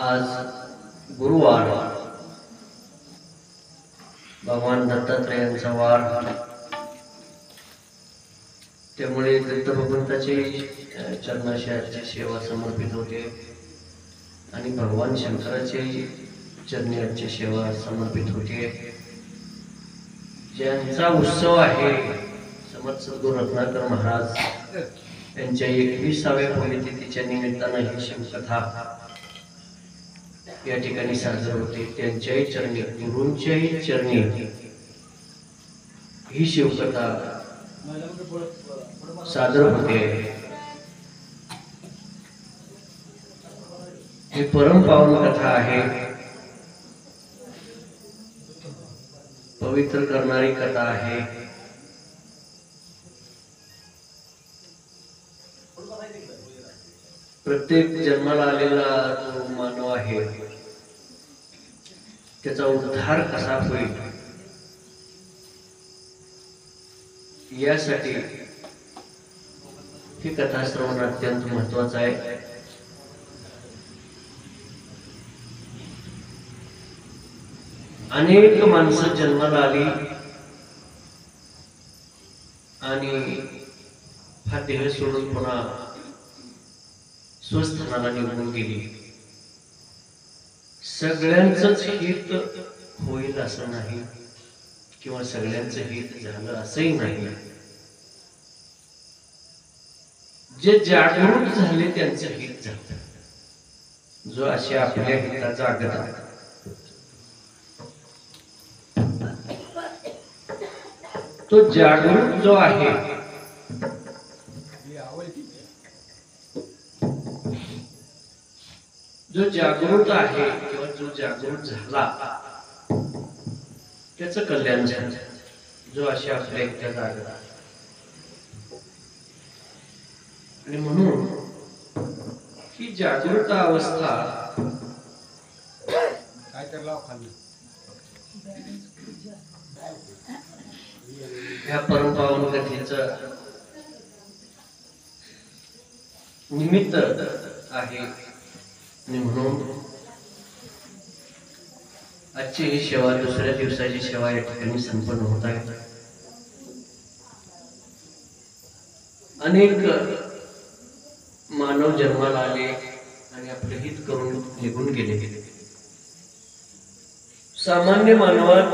आज गुरुवार भगवान दत्तात्रेयांचा वार, त्यामुळे दत्त भगवंताचे चरणाशी सेवा समर्पित होते आणि भगवान शंकराचे चरणी सेवा समर्पित होते। ज्यांचा उत्सव आहे समर्थ सद्गुरू रत्नाकर महाराज यांच्या 21व्या पुण्यतिथीच्या निमित्ताने ही शिवकथा या ठिकाणी सादर होते। त्यांच्याही चरणी, गुरूंच्याही चरणी ही शिवकथा सादर होते। ही परम पावन कथा आहे, पवित्र करणारी कथा आहे। प्रत्येक जन्माला आलेला जो मानव आहे त्याचा उद्धार कसा होईल यासाठी ही कथा श्रवण अत्यंत महत्वाचं आहे। अनेक माणसं जन्माला आली आणि हा देह सोडून पुन्हा स्वस्थानाला निघून गेली। सगळ्यांचंच हित होईल असं नाही किंवा सगळ्यांचं हित झालं असंही नाही। जे जागरूक झाले त्यांचं हित झालं, जो असे आपल्या हिताचा आग्रह तो जागरूक जो आहे जो जागृत आहे किंवा जो जागृत झाला त्याचं कल्याण झालं, जो अशा आपल्या एकट्या जागा। आणि म्हणून ही जागृत अवस्था ह्या परमपावन कथेचं निमित्त आहे। म्हणून आजची ही सेवा, दुसऱ्या दिवसाची सेवा या ठिकाणी संपन्न होत आहे। अनेक मानव जन्माला आले आणि आपले हित करून निघून गेले। सामान्य मानवात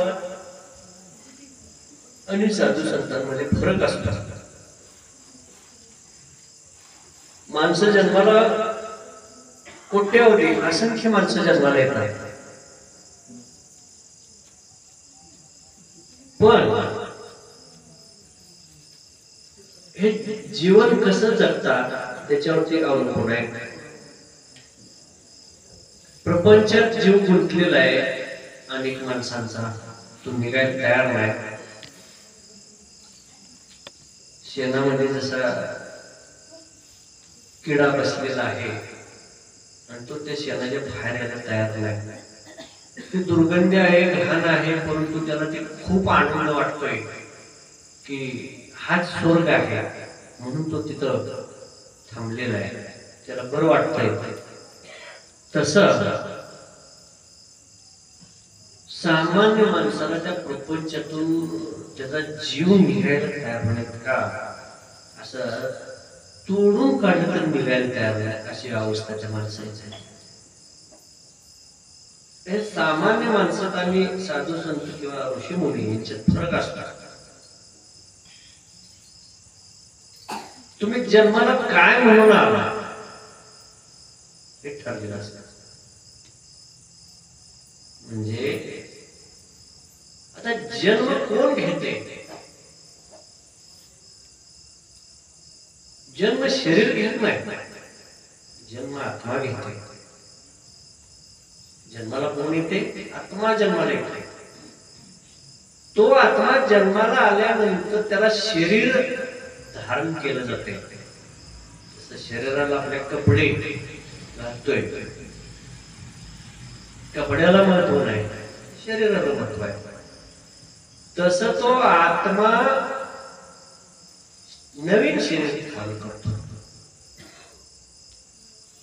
आणि साधू संतांमध्ये फरक असतो। माणसं जन्माला कोट्यावधी असंख्य माणसं जन्माला येतात, पण हे जीवन कसं जगतात त्याच्यावरती अवलंबून आहे. प्रपंचात जीव गुंतलेला आहे अनेक माणसांचा, तो निघायला तयार नाही. शेणामध्ये जसा किडा बसलेला आहे आणि तो त्या शेणाच्या बाहेर यायला तयार नाही. ती दुर्गंधी आहे, घाण आहे, परंतु त्याला ते खूप आनंद वाटतोय की हाच स्वर्ग आहे, म्हणून तो तिथं थांबलेला आहे, त्याला बरं वाटतंय. तसं सामान्य माणसाला त्या प्रपंचातून त्याचा जीव निघायला तयार नाहीत का, असं तोडून काढलं तर निघायला तयार नाही, अशी अवस्था त्या माणसाची. हे सामान्य माणसात आणि साधू संत किंवा ऋषी मुनी यांच्यात फरक असतात. तुम्ही जन्माला काय म्हणून आला हे ठरलेलं असतं. म्हणजे आता जन्म कोण घेते? जन्म शरीर घेत नाही, जन्म आत्मा घेते. जन्माला कोण येते? आत्मा जन्माला येते. तो आत्मा जन्माला आल्यानंतर त्याला शरीर धारण केलं जाते. जसं शरीराला आपल्या कपडे घालतोय, कपड्याला महत्व नाही, शरीराला महत्व आहे. तसं तो आत्मा नवीन शरीर धारण करतो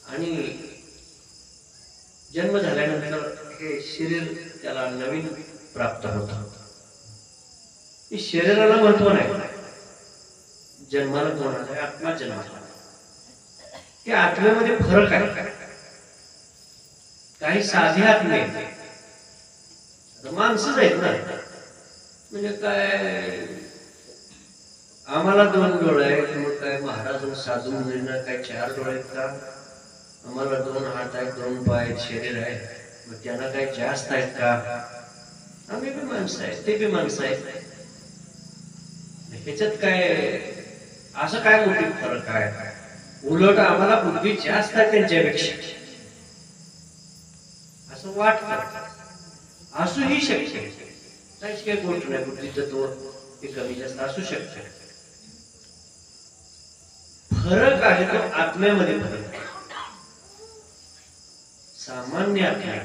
आणि जन्म झाल्यानंतर हे शरीर त्याला नवीन प्राप्त होतं. शरीराला महत्व नाही, जन्माला कोणाला आहे? आत्मा जन्माला. त्या आत्म्यामध्ये फरक आहे. काही साधे आत्मे माणसंच आहेत ना, म्हणजे काय आम्हाला 2 डोळे आहेत, मग काय महाराज साधू मुलींना काय 4 डोळे आहेत का? आम्हाला 2 हात आहेत, 2 पाय आहेत, शरीर आहे, मग त्यांना काय जास्त आहेत का? आम्ही बी माणसं आहेत, ते बी माणसं आहेत. ह्याच्यात काय असं काय मोठी फरक आहे? उलट आम्हाला बुद्धी जास्त आहे त्यांच्यापेक्षा असं वाटतं. असूही शकते, काहीच काही गोष्ट नाही, बुद्धीचं तो हे कमी जास्त असू शकते. फरक आहे तो आत्म्यामध्ये फरक आहे. सामान्य आत्मा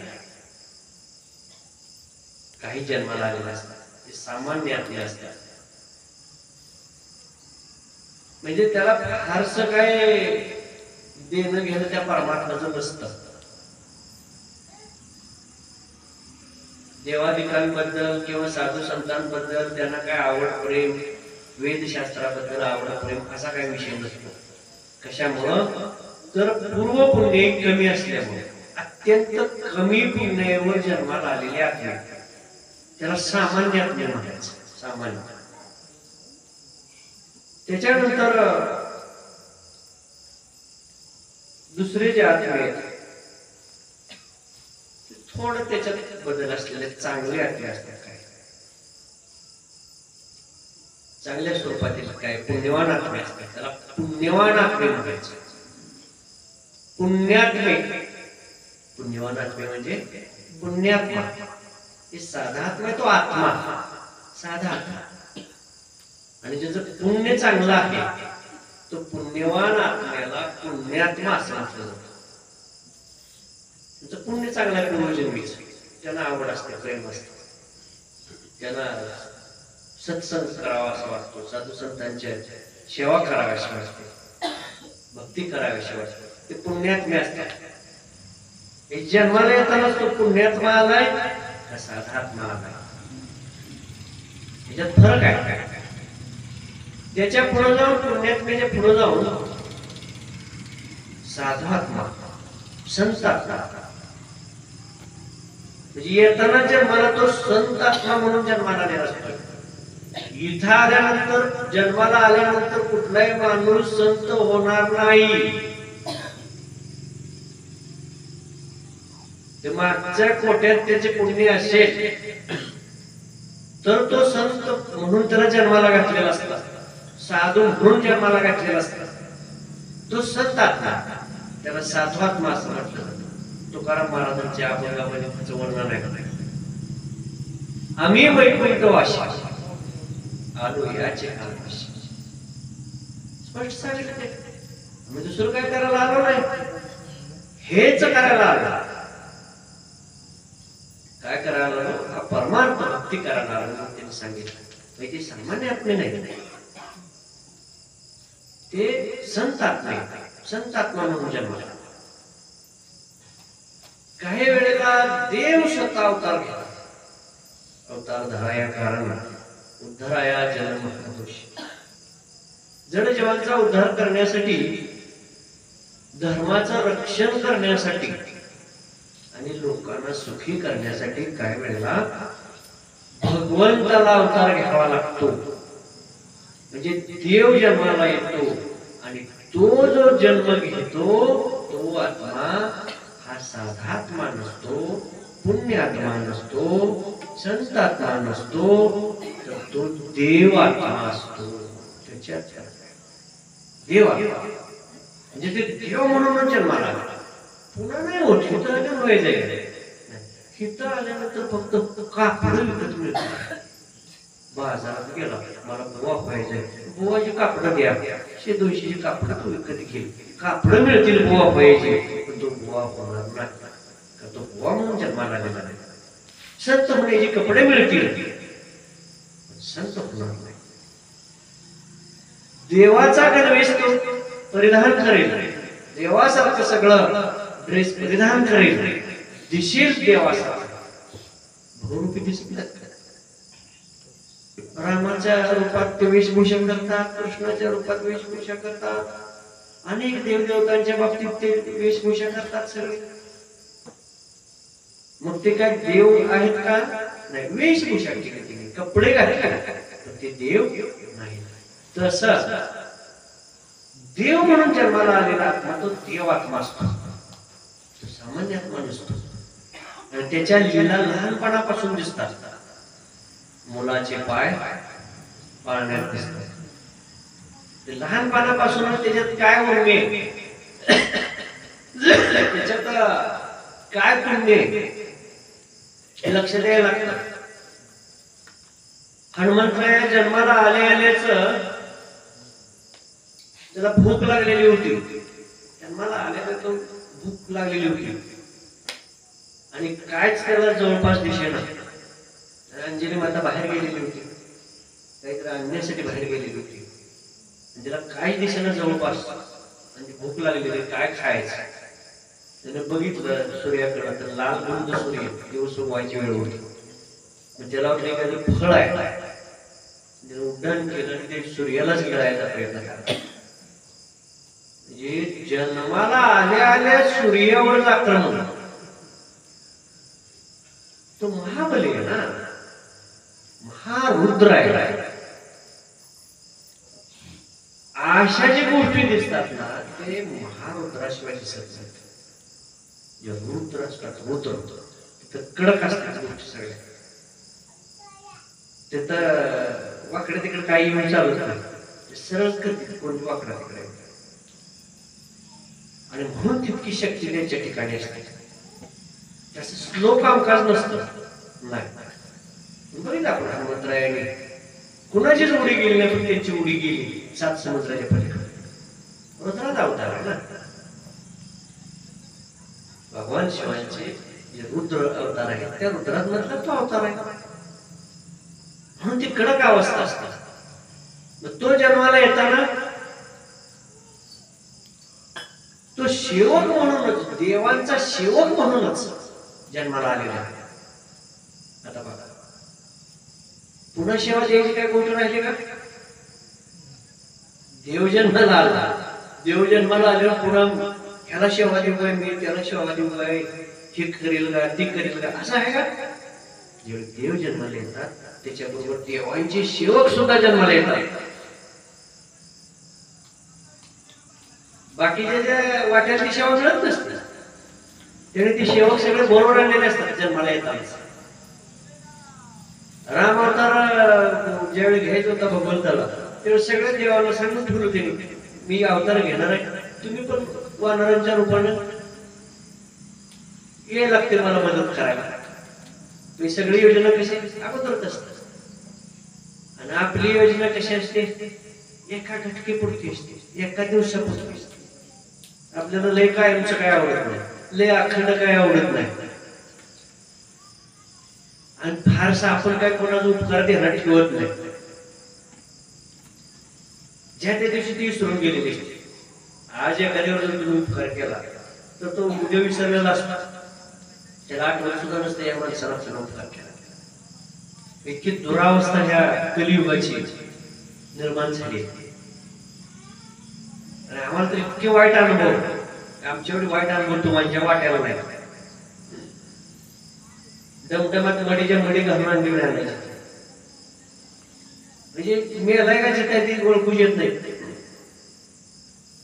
काही जन्माला आलेले असतात, ते सामान्य आत्मे असतात. म्हणजे त्याला फारसं काय देणं घेणं त्या परमात्म्याचं नसतं. देवादिकांबद्दल किंवा साधू संतांबद्दल त्यांना काय आवड प्रेम, वेदशास्त्राबद्दल आवड प्रेम असा काही विषय नसतो. कशामुळं? तर पूर्व पुण्य कमी असल्यामुळे. अत्यंत कमी पुण्यावर जन्माला आलेले आत्मे त्याला सामान्य आत्मे म्हणायचं. सामान्य. त्याच्यानंतर दुसरे जे आत्मे थोडं त्याच्यात बदल असलेले चांगले आत्मे असतात. काय चांगल्या स्वरूपातील काय पुण्यवान आत्मे असतात, त्याला पुण्यवान आत्मे म्हणायचे. पुण्यात्मे, पुण्यवान आत्मे म्हणजे पुण्यात्मा. हे साधा आत्मा, तो आत्मा साधा आत्मा. आणि ज्याचं पुण्य चांगलं आहे तो पुण्यवान आत्म्याला पुण्यात्मा असं म्हटलं जातं. त्याचं पुण्य चांगलं आहे पूर्वजन्मीच, त्यांना आवड असते, प्रेम असते, त्यांना सत्संग करावा असं वाटतो, साधू संतांच्या सेवा कराव्याशी वाटते, भक्ती कराव्याशी वाटते. ते पुण्यात्मे असतात. हे जन्माला येतानाच तो पुण्यात्मा आलाय का साधा आत्मा आलाय, ह्याच्यात फरक आहे. त्याच्या पुढे जाऊन पुण्यात्म्याच्या पुढे जाऊन साधा आत्मा, संत आत्मा. म्हणजे येताना जन्माला तो संत आत्मा म्हणून जन्माला आलेला असतो. इथं आल्यानंतर, जन्माला आल्यानंतर कुठलाही माणूस संत होणार नाही. ते मागच्या कोट्यात त्याचे पुण्य असेल तर तो संत म्हणून त्याला जन्माला घातलेला असता, साधू म्हणून जन्माला घातलेला असता. तो संत आत्मा, त्याला साधवात्मा असं म्हटलं जातं. तुकाराम महाराजांच्या अभंगामध्ये त्याचं वर्णन आहे. आम्ही वैकुंठवासी आलो याचे कालवासी. स्पष्ट सांगितलं. आम्ही दुसरं काय करायला आलो नाही, हेच करायला आलो. काय करायला आलो? हा परमार्थ भक्ती करायला आलो. त्यांनी सांगितलं ते सामान्य आत्मे नाही, ते संत आत्मा, संत आत्मा म्हणून जन्माला. काही वेळेला देव स्वतः अवतार घेतला. अवतार धराया कारण उद्धराया जन्म दोषी. जड जीवांचा उद्धार करण्यासाठी, धर्माचं रक्षण करण्यासाठी आणि लोकांना सुखी करण्यासाठी काही वेळेला भगवंताला अवतार घ्यावा लागतो. म्हणजे देव जन्माला येतो आणि तो जो जन्म घेतो तो आत्मा हा साधात्मा नसतो, पुण्यात्मा नसतो, संत आत्मा नसतो, तर तो देव आत्मा असतो. त्याच्यात देव आत्मा म्हणजे ते देव म्हणून जन्माला आला. पुन्हा नाही होत. हिथं आल्यावर वय जाईल. हिथं आल्यानंतर फक्त कापड विकत मिळत. बाजारात गेला, मला बुवा व्हायचंय, बुवाची कापड द्या, 100-200 कापड तू विकत घे. कापड मिळतील बुवा व्हायचे, पण तो बुवा होणार नाही, का तो बुवा म्हणून जन्माला आलेला नाही. संत होण्याचे कपडे मिळतील, संत होणार नाही. देवाचा गणवेश तो परिधान करेल, देवासारखं सगळं ड्रेस परिधान करेल, दिसेल देवासारखं. बहुरूपी दिसत. रामाच्या रूपात ते वेशभूषा करतात, कृष्णाच्या रूपात वेशभूषा करतात, अनेक देवदेवतांच्या बाबतीत ते वेशभूषा करतात सगळे. मग ते काय देव आहेत का? नाही. वेशभूषा केली, कपडे घातले, तर ते देव नाही. तसं देव म्हणून जन्माला आलेला आत्मा तो देव आत्मा असतो, तो सामान्य आत्मा नसतो. आणि त्याच्या लीला लहानपणापासून दिसतात. मुलाचे पाय पाळण्यात दिसतात. ते लहानपणापासून त्याच्यात काय उर्मे, त्याच्यात काय पुण्य हे लक्ष द्यायला लागतं. हनुमंतराया जन्माला आलेच त्याला भूक लागलेली होती. जन्माला आल्याला तो भूक लागलेली होती आणि कायच त्याला जवळपास दिसेना. अंजली माता बाहेर गेलेली होती, काहीतरी आणण्यासाठी बाहेर गेलेली होती. तिला काहीच दिसेना जवळपास आणि भूक लागलेली, काय खायचं. त्याने बघितलं सूर्याकडे, तर लाल गुंद सूर्य, दिवस व्हायची वेळ होती. त्याला वाटलं एखादं फळ आहे. उड्डाण केलं आणि ते सूर्यालाच गिळायचा प्रयत्न केला. म्हणजे जन्माला आल्या आल्या सूर्यावर आक्रमण. तो महाबली आहे ना, महारुद्र आहे. अशा जे गोष्टी दिसतात ना, ते महारुद्राशिवाय दिसत नाही. जे रुद्र असतात, रुद्र तिथं कडक असतात गोष्टी सगळ्या. तिथं वाकडे तिकडे काही येऊन चालत नाही, सरळ करते कोणी वाकडा तिकडे. आणि म्हणून तितकी शक्ती त्यांच्या ठिकाणी असते. तसं स्लो कामकाज नसतं. नाही बघितलं आपण हनुमंतरायाने कुणाचीच उडी गेली नाही, पण त्यांची उडी गेली 7 समुद्राच्या पलीकडे. रुद्राचा अवतार आहे ना भगवान शिवांचे. जे रुद्र अवतार आहे त्या रुद्रात मधला तो अवतार आहे. म्हणून ती कडक अवस्था असते. मग तो जन्माला येताना तो सेवक म्हणूनच, देवांचा सेवक म्हणूनच जन्माला आलेला आहे. आता बघा, पुन्हा सेवा द्यायची काय गोष्ट राहिली का? देव जन्माला आला, देव जन्माला आल्यावर पुन्हा ह्याला सेवा देऊ काय, मी त्याला सेवा देऊ काय, हे करेल का, ती करेल का, असं आहे का? जेव्हा देव जन्माला येतात त्याच्याबरोबर देवांचे सेवक सुद्धा जन्माला येतात. बाकीच्या ज्या वाट्यातली सेवा मिळत नसते, त्याने ते सेवक सगळे बरोबर आणलेले असतात जन्माला येतात. राम अवतार ज्यावेळी घ्यायचा होता भगवंताला तेव्हा सगळ्या देवाला सांगून ठेवलं त्यांनी मी अवतार घेणार आहे, तुम्ही पण वानरांच्या रूपाने ये लागते मला मदत करायला. मी सगळी योजना कशी अगोदरच असते आणि आपली योजना कशी असते एका घटकेपुरती असते, एका दिवसापुरती असते. आपल्याला लय कायमचं काय आवडत नाही, लय अखंड काय आवडत नाही आणि फारसा आपण काय कोणाचा उपकार देणार ठेवत नाही. ज्या त्या दिवशी ती विसरून गेलेली असते. आज एखाद्यावर जर तुम्ही उपकार केला तर तो उद्या विसरलेला असतो, त्याला आठवण सुद्धा नसते या माणसाला उपकार केला. इतकी दुरावस्था ह्या कलियुगाची निर्माण झाली आणि आम्हाला तर इतके वाईट अनुभव, आमच्या एवढे वाईट अनुभव तुम्हाला वाट्याला नाही. दमदमात मडीच्या मडी घालून आणली म्हणजे मेलाय का काही ओळखू येत नाही.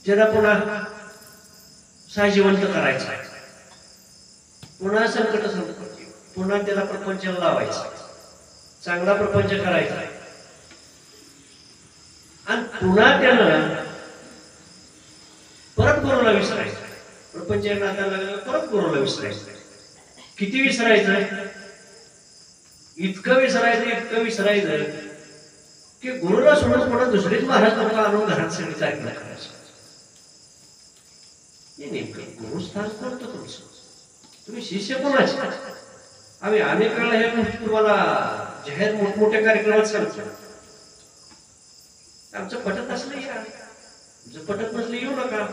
ज्याला पुन्हा साजिवंत करायचं, पुन्हा संकट पुन्हा त्याला प्रपंचाला लावायचं, चांगला प्रपंच करायचा आणि पुन्हा त्यानं परत गुरुला विसरायचं. प्रपंच नात्याला लागलं परत गुरुला विसरायचं. किती विसरायचं? इतकं विसरायचं की गुरुला सोडून पुन्हा दुसरीच महाराज लोक आणून घरात सगळी चांगलं करायचं. नेमकं गुरुस्थान करतो तुमचं, तुम्ही शिष्य कोणाचे? आम्ही अनेक वेळा हे गोष्टी तुम्हाला जाहीर मोठमोठ्या कार्यक्रमात सांगतो. आमचं पटत असलं या, आमचं पटत नसलं येऊ नका.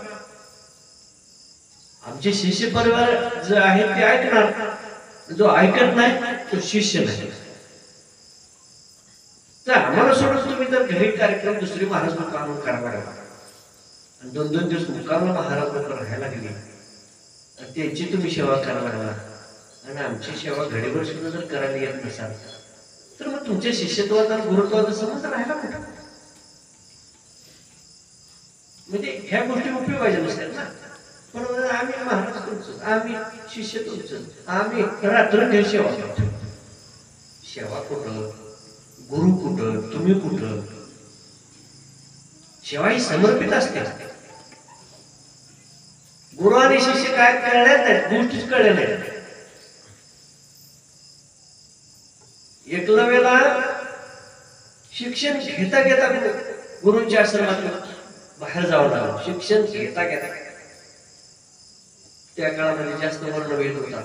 आमचे शिष्य परिवार जे आहेत ते ऐकणार, जो ऐकत नाही तो शिष्य नाही. तर आम्हाला सोडून तुम्ही जर घरी कार्यक्रम दुसरी महाराज लोक आणून करायला लागला आणि 2-2 दिवस मुक्कामला महाराज लोक राहायला गेली आणि त्यांची तुम्ही सेवा करायला लागला आणि आमची सेवा घडीवर सुद्धा जर करायला येत नसाल तर मग तुमच्या शिष्यत्वाचा गुरुत्वाचा समज राहायला कुठं? म्हणजे ह्या गोष्टी उपयोगाच्या नसतात ना. पण आम्ही महाराज तुमचं, आम्ही शिष्य तुमचं, आम्ही रात्र सेवा करतो. सेवा कुठं, गुरु कुठं, तुम्ही कुठं? सेवा ही समर्पित असते. गुरु आणि शिष्य काय कळल्या नाहीत, गोष्टीच कळल्या नाहीत. एकलव्याला शिक्षण घेता घेता गुरुंच्या आश्रमात बाहेर जावं लागलं. शिक्षण घेता घेता त्या काळामध्ये जास्त वर्णभेद होता,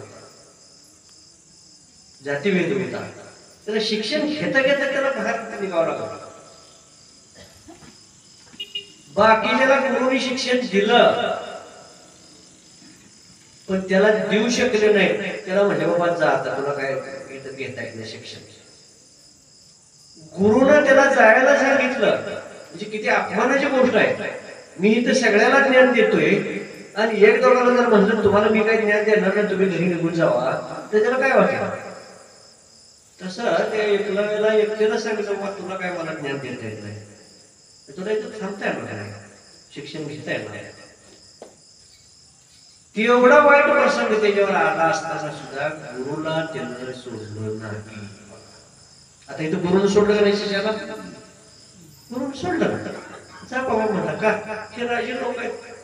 जातीभेद होता. त्याला शिक्षण घेता घेता त्याला बाहेर निघावं लागलं. बाकीच्याला गुरुनी शिक्षण दिलं पण त्याला देऊ शकले नाही. त्याला म्हणले बाबा जा आता, तुला काय इथं घेता येत नाही शिक्षण. गुरुनं त्याला जायला सांगितलं म्हणजे किती अपमानाची गोष्ट आहे. मी इथं सगळ्याला ज्ञान देतोय आणि एक दोघांना जर म्हणलं तुम्हाला मी काही ज्ञान देणार नाही, तुम्ही घरी निघून जावा, तर त्याला काय वाटेल? तसं ते एकला एकट्याला सांगितलं बाबा तुला काय मला ज्ञान देता येत नाही, तुला इथं थांबता येणार नाही, शिक्षण घेता येणार नाही. एवढा वाईट प्रसंग त्याच्यावर आला असताना सुद्धा गुरुला त्यानं सोडलं नाही. आता इथं गुरुनं सोडलं का नाही शिष्याला? गुरुनं सोडलं जा बाबा म्हणा का हे राजे लोक आहेत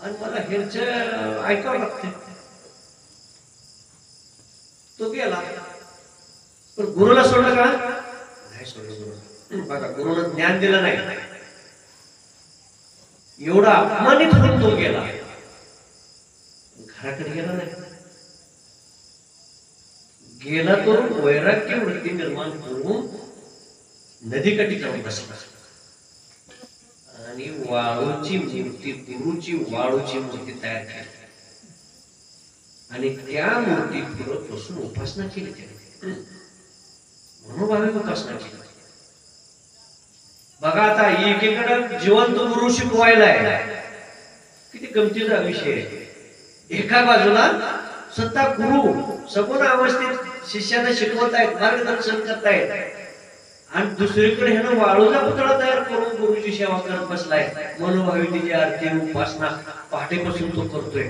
आणि मला ह्यांच ऐकावं लागते. तो गेला पण गुरुला सोडलं का नाही? सोडलं गुरु. बघा गुरुनं ज्ञान दिलं नाही, एवढा अपमानित होऊन तो गेला, घराकडे गेला नाही. गेला तो वैराग्य वृत्ती निर्माण करून नदीकाठी जाऊन बसला आणि वाळूची मूर्ती, गुरुची वाळूची मूर्ती तयार केली आणि त्या मूर्ती पुढे बसून उपासना केली. त्याने मनोभावे उपासना केली. बघा आता एकीकडे जिवंत गुरु शिकवायला किती गमतीचा विषय आहे. एका बाजूला सत्ता गुरु सगुण अवस्थेत शिष्याला शिकवत आहेत, मार्गदर्शन करतायत आणि दुसरीकडे ह्यानं वाळूचा पुतळा तयार करून गुरुची सेवा करत बसलाय. मनोभावी तिची आरती उपासना पहाटेपासून तो करतोय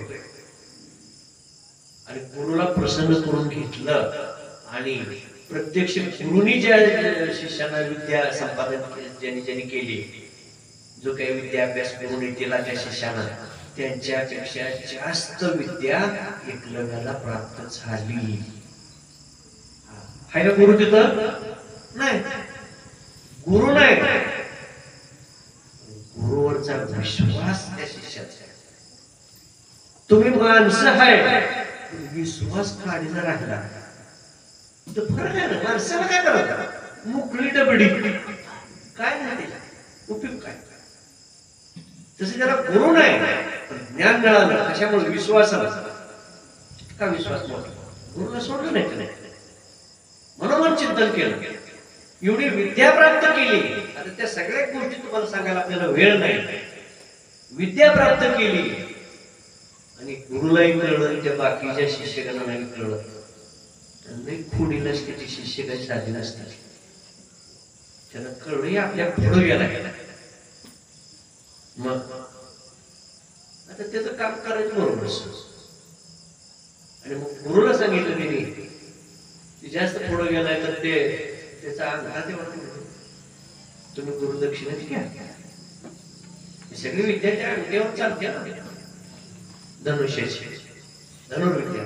आणि गुरुला प्रसन्न करून घेतलं आणि प्रत्यक्ष गुरुनी ज्या शिष्याला विद्या संपादन ज्यांनी केली, जो काही विद्या अभ्यास गुरुनी दिला त्या शिष्याला, त्यांच्यापेक्षा जास्त विद्या एकलव्याला प्राप्त झाली. हाय का गुरु तिथं? नाही, गुरु नाही, गुरुवरचा विश्वास त्या शिष्याचा. तुम्ही माणसं आहे, विश्वास काढीचा राहिला तर फरक आहे ना. माणसाला काय करत, मोकळी डबडी काय नाही, उपयोग काय. तसे त्याला गुरु नाही, पण ज्ञान मिळालं. कशामुळे? विश्वासाला. का विश्वास मोठा? गुरुला सोडलं नाही का? नाही, मनोमन चिंतन केलं, एवढी विद्या प्राप्त केली. आता त्या सगळ्या गोष्टी तुम्हाला सांगायला आपल्याला वेळ नाही. विद्या प्राप्त केली आणि गुरुलाही कळलं, त्या बाकीच्या शिष्यगणांनाही कळलं. त्यांनाही खुडी नसते, ती शिष्य काही साधी नसतात. त्यांना कळलं आपल्या पुढे गेला. मग आता त्याचं काम करायचं बरोबर. आणि मग गुरुला सांगितलं की जास्त पुढे गेलाय तर त्याचा अंगठा तुम्ही गुरुदक्षिणेच घ्या. सगळी विद्या त्या अंगठ्यावर चालते ना, धनुष्याची, धनुर्विद्या.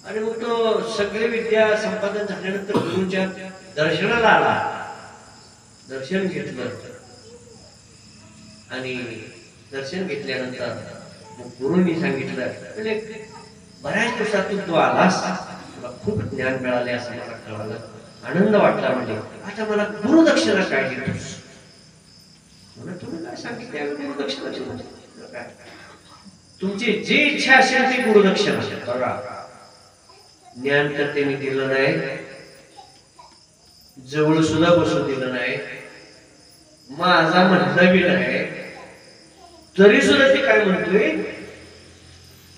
आणि मग तो सगळी विद्या संपादन झाल्यानंतर गुरुच्या दर्शनाला आला. दर्शन घेतलं आणि दर्शन घेतल्यानंतर मग गुरुंनी सांगितलं, म्हणजे बऱ्याच दिवसातून तू आलास, तुला खूप ज्ञान मिळाले असं मला कळालं, आनंद वाटला. म्हणजे आता मला गुरुदक्षिणा काय देतोस? म्हणून तुम्ही काय सांगितलं गुरुदक्षिणा काय? तुमची जी इच्छा असेल ती गुरुदक्षिणा बघा. ज्ञान तर त्यांनी दिलं नाही, जवळ सुद्धा बसू दिलं नाही, माझा म्हणता बी नाही, तरी सुद्धा ते काय म्हणतोय,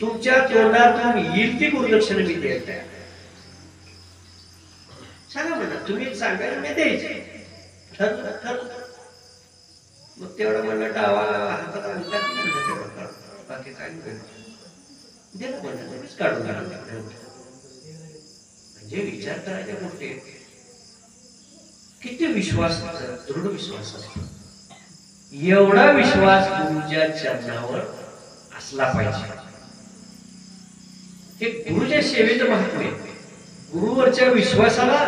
तुमच्या तोंडातून येईल ती गुरुदक्षिणा मी द्यायला तयार. सांगा म्हणा, तुम्ही सांगायला मी द्यायचे. ठरलं. मग तेवढं म्हणलं डावा हातात अंगठा, बाकी काय दिलं म्हणलं, तुम्हीच काढून काढा. म्हणजे विचार करायच्या गोष्टी किती विश्वास, दृढ विश्वास असतो. एवढा विश्वास गुरुच्या चरणावर असला पाहिजे. हे गुरुच्या सेवेचं महत्व आहे. गुरुवरच्या विश्वासाला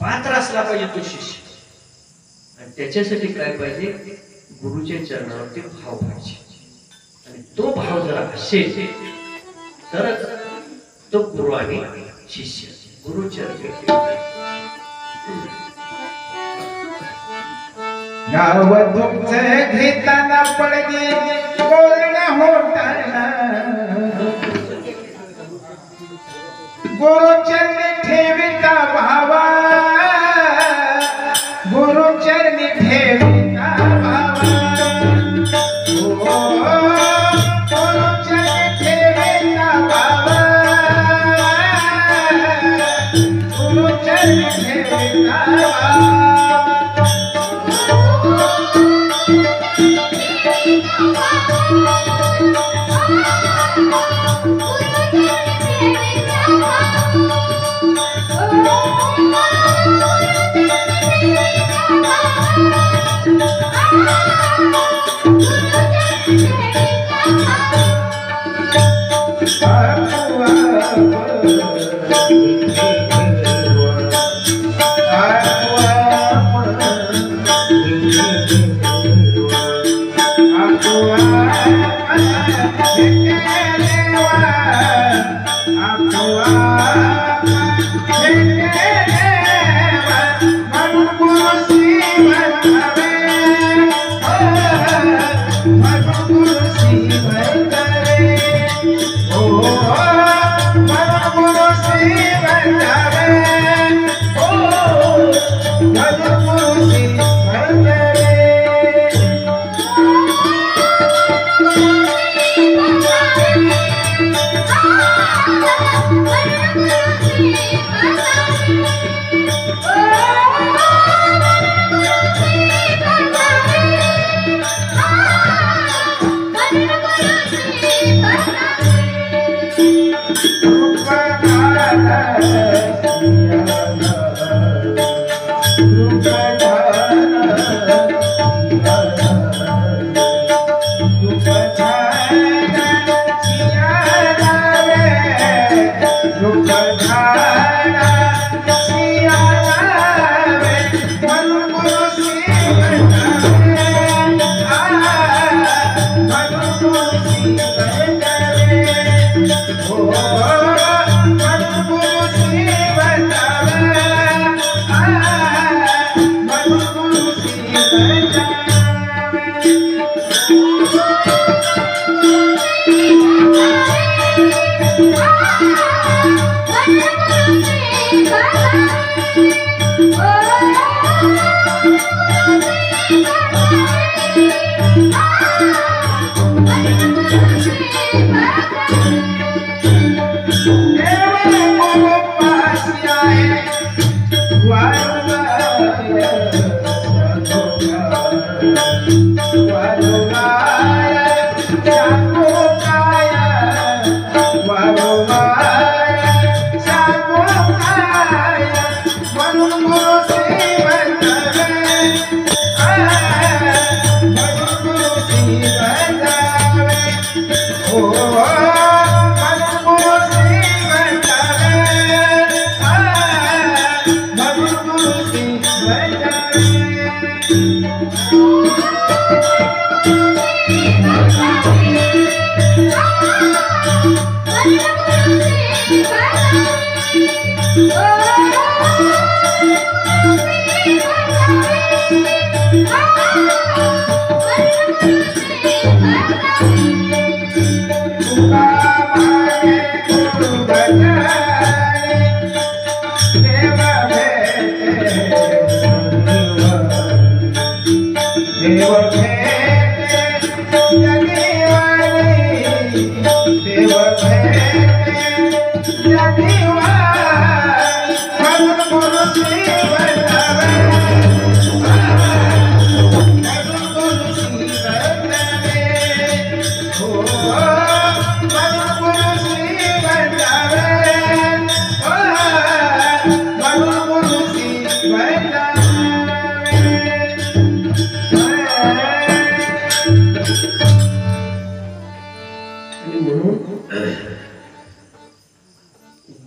पात्र असला पाहिजे तो शिष्य. आणि त्याच्यासाठी काय पाहिजे? गुरुच्या चरणावरती भाव पाहिजे. आणि तो भाव जर असेल तरच तो गुरु आणि शिष्य. गुरुचरण नाव तुमचं घेताना पडगे बोलण्या होताना, गुरुचरणी ठेविता भावा, गुरुचरणी ठेविता भावा, गुरुचरणी ठेविता भावा, गुरुचरणी ठेविता भावा. Oh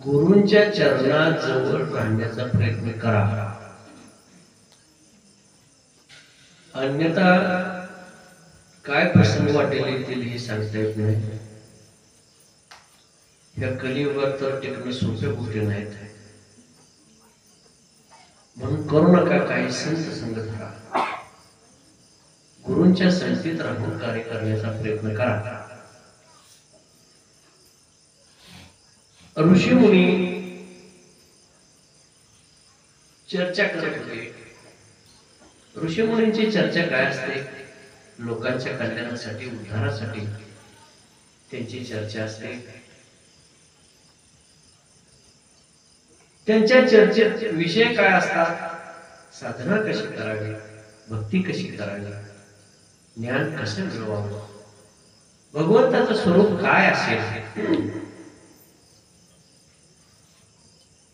गुरूंच्या चरणात जवळ राहण्याचा प्रयत्न करा, अन्यथा काय प्रसंग वाटेल येतील हे सांगता येत नाही. या कलियुगात तर टिकणं सोप्या गोष्टी नाहीत. म्हणून करू नका काही संत संगत राहा, गुरूंच्या संगतीत राहून कार्य करण्याचा प्रयत्न करा. ऋषी मुनी चर्चा करत होते. ऋषी मुनींची चर्चा काय असते? लोकांच्या कल्याणासाठी, उद्धारासाठी त्यांची चर्चा असते. त्यांच्या चर्चेत विषय काय असतात? साधना कशी करावी, भक्ती कशी करावी, ज्ञान कसं मिळवावं, भगवंताचं स्वरूप काय असेल.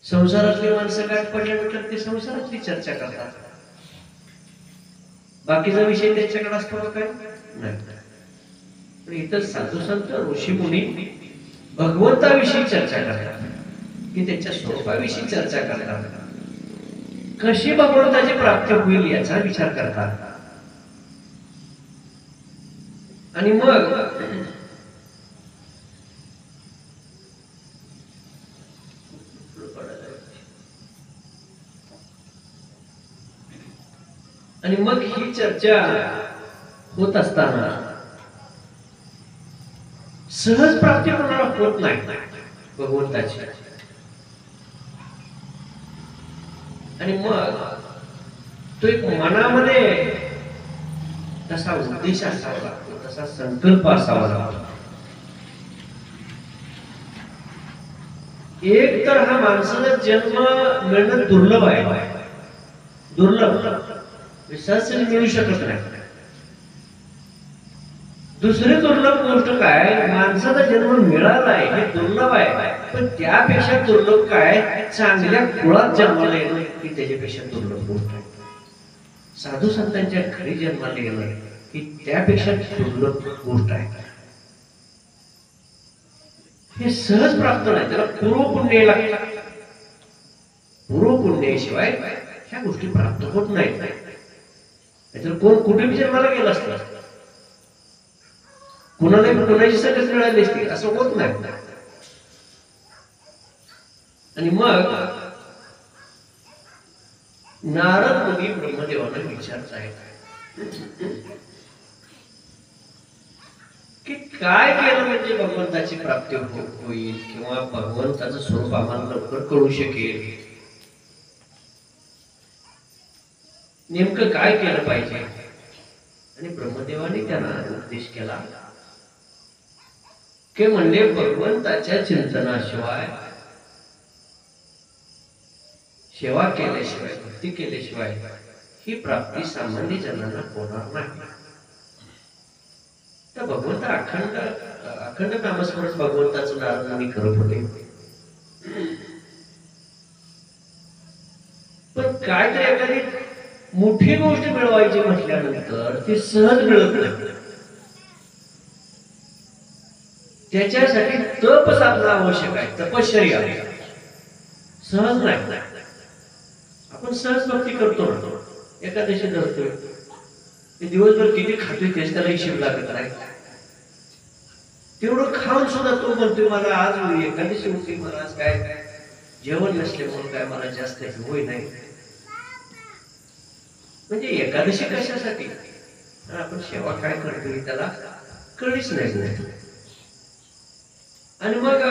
संसारातली माणसं गाठ पडल्यानंतर ते संसारातली चर्चा करतात. बाकीचा विषय त्यांच्याकडे असतो काय नाही. पण इतर साधू संत ऋषी मुनी भगवंताविषयी चर्चा करतात, की त्याच्या स्वरूपाविषयी चर्चा करतात, कशी भगवंताची प्राप्ती होईल याचा विचार करतात. आणि मग ही चर्चा होत असताना सहज प्राप्ती कोणाला होत नाही भगवंताची. आणि मग तो एक मनामध्ये तसा उद्देश असावा लागतो, तसा संकल्प असावा लागतो. एक तर हा माणसाला जन्म मिळणं दुर्लभ आहे, दुर्लभ सहज मिळू शकत नाही. दुसरी दुर्लभ गोष्ट काय? माणसाचा जन्म मिळाला आहे हे दुर्लभ आहे, पण त्यापेक्षा दुर्लभ काय? चांगल्या कुळात जन्माला येणं ही त्याच्यापेक्षा दुर्लभ गोष्ट आहे. साधू संतांच्या घरी जन्माला येणं ही त्यापेक्षा दुर्लभ गोष्ट आहे. हे सहज प्राप्त नाही, त्याला पूर्व पुण्य लागतं. पूर्व पुण्याशिवाय ह्या गोष्टी प्राप्त होत नाहीत. कोण कुठे जन्माला गेला असता, कुणाला कुणाची संगत मिळाली असती, असं होत नाही. आणि मग नारद मुनी ब्रह्मदेवाला विचारत आहेत की काय केलं म्हणजे भगवंताची प्राप्ती होईल किंवा भगवंताचं स्वरूप आम्हाला लवकर कळू शकेल. नेमकं काय केलं पाहिजे. आणि ब्रह्मदेवाने त्यांना उपदेश केला की म्हणले भगवंताच्या चिंतनाशिवाय, सेवा केल्याशिवाय, भक्ती केल्याशिवाय ही प्राप्ती सामान्य जनांना होणार नाही. तर भगवंत अखंड नामस्मरण भगवंताचं नारायण करत होते. पण काय तर एखादी मोठी गोष्ट मिळवायची म्हटल्यानंतर ती सहज मिळत नाही. त्याच्यासाठी तप साधना आवश्यक आहे, तपश्चर्या. सहज नाही. आपण सहज भक्ती करतो, एकादशी धरतोय, ते दिवसभर किती खातोय तेच त्याला हिशेब लागत नाही. तेवढं खाऊन सुद्धा तो म्हणतोय मला आज एकादशी होती, मला आज काय जेवण नसल्यामुळे काय मला जास्त होय नाही. म्हणजे एकादशी कशासाठी, आपण सेवा काय करतोय त्याला कळीच नाही. आणि मग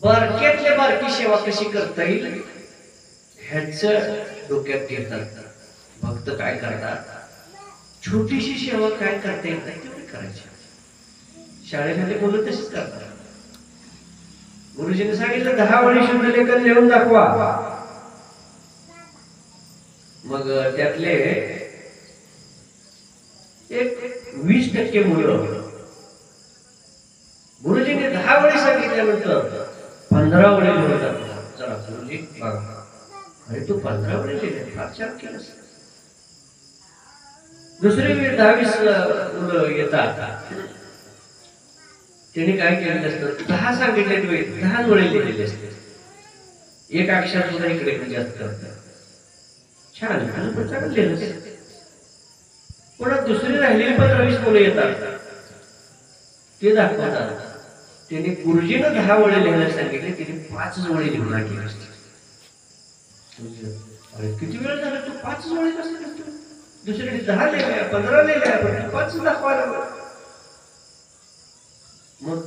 बारक्यातल्या बारकी सेवा कशी करता येईल ह्याच डोक्यात घेतात भक्त. काय करतात, छोटीशी सेवा काय करता येत नाही तेवढी करायची. शाळेमध्ये मुलं तशीच करतात. गुरुजीने सांगितलं 10 ओळी शुद्धलेखन लिहून दाखवा. मग त्यातले एक 20% मुलं गुरुजीने 10 वेळी सांगितल्यानंतर 15 वेळी लिहून दाखवा. चला गुरुजी बघा, अरे तू 15 वेळी लिहिले, फार छान केलंस. दुसरी 10-20 मुलं येतात, त्यांनी काय केलेलं असतं, 10 सांगितले 10 वेळी लिहिलेले असते. एक अक्षर सुद्धा इकडे जास्त करतात. छान पण चांगलं लिहिलं. पुन्हा दुसरी राहिलेली 15-20 मुलं येतात, ते दाखवतात. त्यांनी गुरुजीनं 10 वेळी लिहायला सांगितले, त्यांनी 5 वेळी लिहून केले असते. अरे किती वेळ झाला, तू 5 वेळी कसं करतो. दुसरीकडे 10 लिहिल्या, 15 लिहिल्या, पण 5 दाखवायला. मग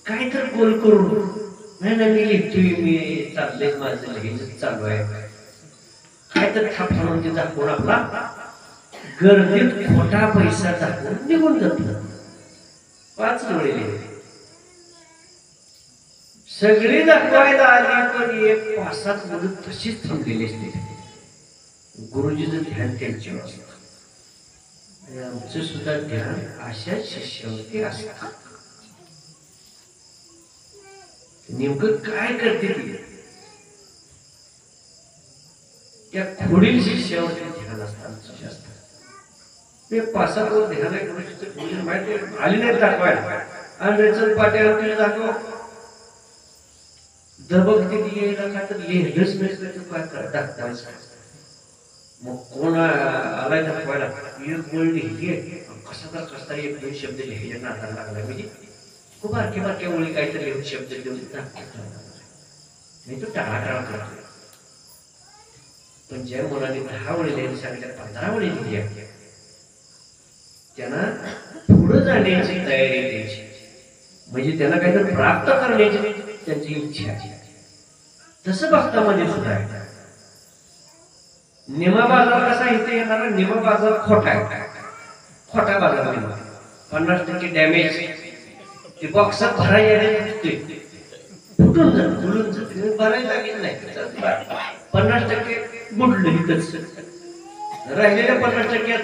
काय तर गोल करून, नाही मी लिहितोय, मी चाललंय, माझं लिहायचं चालू आहे, काय तर थाप म्हणून ते दाखवून आपला गर्दीत खोटा पैसा दाखवून निघून जातो. 5 वेळी लिहिले. सगळी दाखवायला आली पण एक 5-7 मुलं तशीच थांबलेली असते. गुरुजीचं ध्यान त्यांच्यावर असतं. आमचं सुद्धा ध्यान अशा शिष्यावरती असतं. नेमकं काय करते ती, त्या खोडील शिष्यावरती ध्यान असतं जास्त. ते 5-7 वर ध्यान आहे गुरुजीचं, माहिती आली नाही दाखवायला. आणि रेचल पाट्यावर तिला दाखव, दबकते ती यायला का तर लिहिलंच नसलं तर काय कर दाखवायचं. मग कोण आलाय दाखवायला, एक वेळ लिहिली, कसा तर कसा 1-2 शब्द लिहायला नादाला लागला. म्हणजे खूप बारक्या ओळी काहीतरी लिहून शब्द लिहून दाखवतो, नाही तो टाळाटाळ करतो. पण ज्या मुलाने 10 वेळी लिहायला सांगितलं, 15 वेळी लिहिली, त्यांना पुढे जाण्याची तयारी द्यायची. म्हणजे त्यांना काहीतरी प्राप्त करण्याची त्यांची इच्छा आहे. तसं भक्तामध्ये सुद्धा आहे. निमा बाजार कसा इथे येणारा, निमा बाजार खोटा आहे, खोटा बाजार. 50% डॅमेज, ते बॉक्सात भरायला फुटून जात, बुडून जात, भरायला लागेल नाही. 50% बुडलं इथंच. राहिलेल्या 50%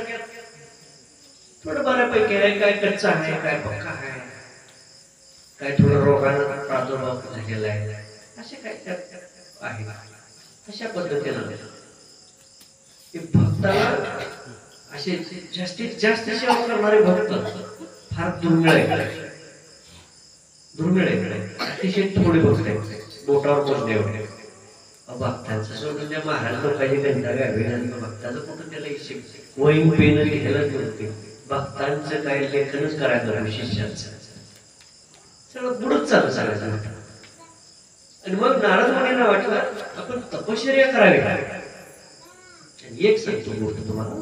थोडं बऱ्यापैकी आहे, काय कच्चा आहे, काय पक्का आहे, काय थोडं रोगानं प्रादुर्भाव झालेला आहे, असे काय आहे. अशा पद्धतीनं भक्ताला असे जास्तीत जास्त सेवा करणारे भक्त फार दुर्मिळ आहे. अतिशय थोडे भक्त आहेत, बोटावर मोजण्यावर. भक्तांचं सोडून त्या महाराज लोकांची घंटा घ्यावी, भक्ताचं कुठं त्याला वहीन पेन लिहायलाच नव्हते. भक्तांचं काही लेखनच करायचं शिष्यांचं, सगळं बुडत चालू सांगायचं. आणि मग नारद मुनींना वाटलं आपण तपश्चर्या करावी. एक सांगतो गोष्ट तुम्हाला,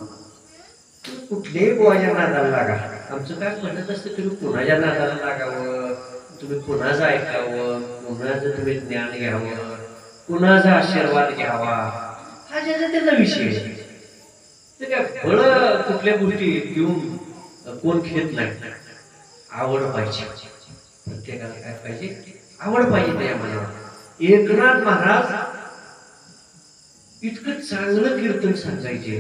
कुठल्याही गोवाच्या नादाला लागा. आमचं काय म्हणत असतं, तुम्ही कुणाच्या नादाला लागावं, तुम्ही कुणाचं ऐकावं, कुणाचं तुम्ही ज्ञान घ्यावं, कुणाचा आशीर्वाद घ्यावा, हा ज्याचा त्याचा विषय आहे. ते काय फळं कुठल्या गोष्टी घेऊन कोण घेत नाही. आवड पाहिजे प्रत्येकाला. काय पाहिजे? आवड पाहिजे त्या मनाला. एकनाथ महाराज इतकं चांगलं कीर्तन सांगायचे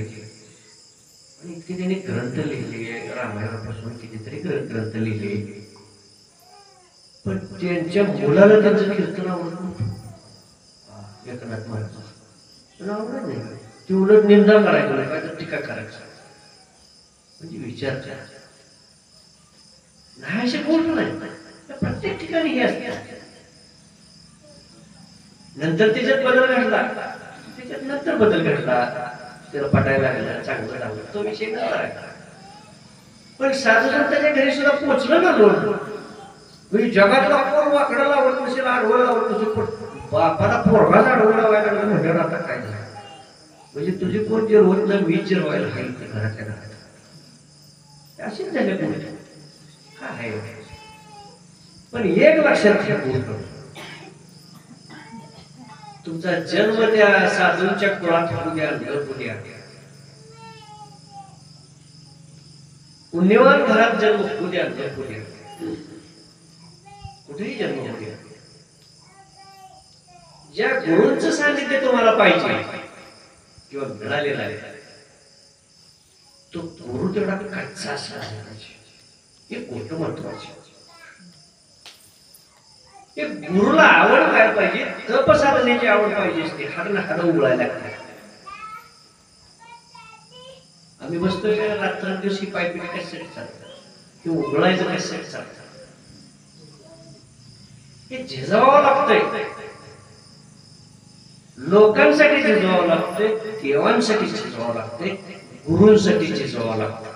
आणि इतके त्यांनी ग्रंथ लिहिले. रामायणापासून कितीतरी ग्रंथ लिहिले. पण त्यांच्या मुलाला त्यांचं कीर्तन आवडत नव्हतं. एकनाथ महाराज आवडत नाही. ती उलट निंदा करायचं, काय तर टीका करायचं. म्हणजे विचार नाही असे बोलतो नाही. प्रत्येक ठिकाणी हे असते. नंतर त्याच्यात बदल घडला. त्याच्यात नंतर बदल घडला. त्याला पटायला लागला, चांगलं लागलं, तो विषय नव्हता. पण साधू संतांच्या घरी सुद्धा पोचलं ना लोक. म्हणजे जगातला कोण वाकडा लावत नसेल, आडवं लावत नसेल, पण बापाला पोरगाच आडवं लावायला लागलं म्हणजे आता काय झालं. म्हणजे तुझे कोण जे रोज ना वीज जिरवायला हाईल ते घरातल्या घरात अशीच झाले पुढे काय आहे. पण एक लक्षात घ्या, तुमचा जन्म त्या साधूंच्या कुळात होऊ द्या, न होऊ द्या, पुण्यवान घरात जन्म होऊ द्या, न होऊ द्या, कुठेही जन्म होऊ द्या, ज्या गुरूंचं सानिध्य तुम्हाला पाहिजे किंवा मिळालेला आहे तो गुरु तेवढा कच्चा असला पाहिजे. हे गोष्ट महत्वाची. गुरुला आवड काय पाहिजे? तप साधनेची आवड पाहिजे असते. हाड ना हाड उघडायला लागते. आम्ही बसतोय का रात्रंदिवशी पायपीट कशासाठी चालतात, हे उघडायचं कशासाठी चालतं, हे झिजवावं लागतंय. लोकांसाठी झिजवावं लागतंय, देवांसाठी झिजवावं लागतंय, गुरूंसाठी झिजवावं लागतं,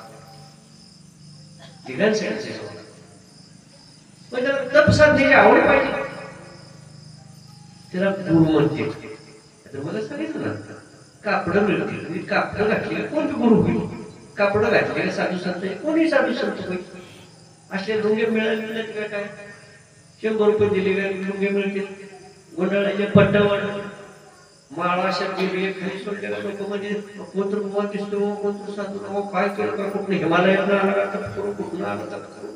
तिघांसाठी झिजवावं लागतं. पण त्याला तप साधण्याची आवड पाहिजे. त्याला गुरु म्हणते. आता मला सांगितलं ना, कापड मिळतील. मी कापड घातले कोण गुरु होईल? कापड घातले साधू संत, कोणी साधू संत होईल? असले डोंगे मिळाले काय 100 रुपये दिले काय डोंगे मिळतील? गोंधळाचे पट्टावर माळा शब्दी खाली सोडलेला लोक म्हणजे कोणतं भगवान दिसतो, कोणतं साधू काय केलं का, कुठलं हिमालयातनं आला का करू, कुठून आला का करू,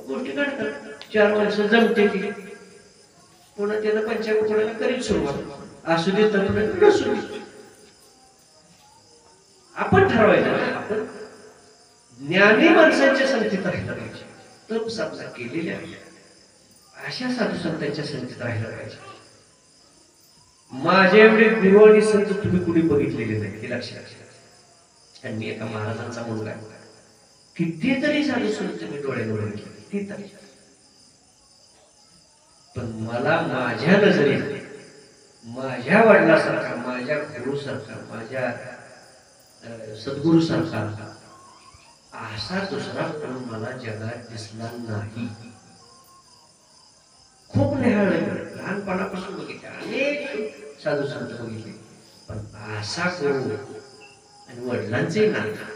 गोष्टी घडतात. 4 वर्ष जमते ती, पुन्हा त्यानं पंचांग करीत सुरुवात. असू दे तर नसू दे, आपण ठरवायचं. आपण ज्ञानी माणसांच्या संगतीत राहिलं पाहिजे. तप साधना केलेल्या अशा साधू संतांच्या संगतीत राहिलं पाहिजे. माझ्या एवढे गुरु आणि संत तुम्ही कुणी बघितलेले नाही, हे लक्षात घ्या. आणि मी एका महाराजांचा मुलगा आहे. कितीतरी साधू संत मी डोळ्याने बघितले, कितीतरी. पण मला माझ्या नजरेत माझ्या वडिलासारखा, माझ्या गुरुसारखा, माझ्या सद्गुरूसारखा असा दुसरा कोण मला जगात दिसला नाही. खूप निहाळले, लहानपणापासून बघितले, अनेक साधू संत बघितले, पण असा गुरु आणि वडिलांचे नातं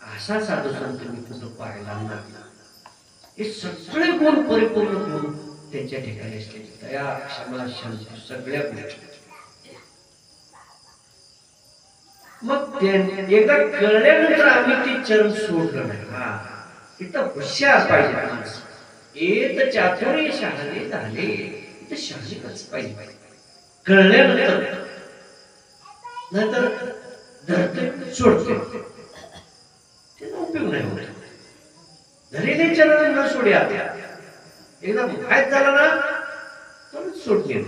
असा साधू संत मी कुठं पाहिला नाही. हे सगळे गुण परिपूर्ण गुण त्यांच्या ठिकाणी असले. दया, क्षमा, शांती, सगळ्या गोष्टी. मग एकदा कळल्यानंतर आम्ही ती चरण सोडलं नाही. हा, इथं हुशार पाहिजे माणसं. येत चातुर्य शहाणे झाले, इथं शहाणेच पाहिजे. कळल्यानंतर नंतर धरते सोडते, त्याचा उपयोग नाही होत. धरीने चरण न सोड्या, एकदा माहीत झाला ना तर सोडणे.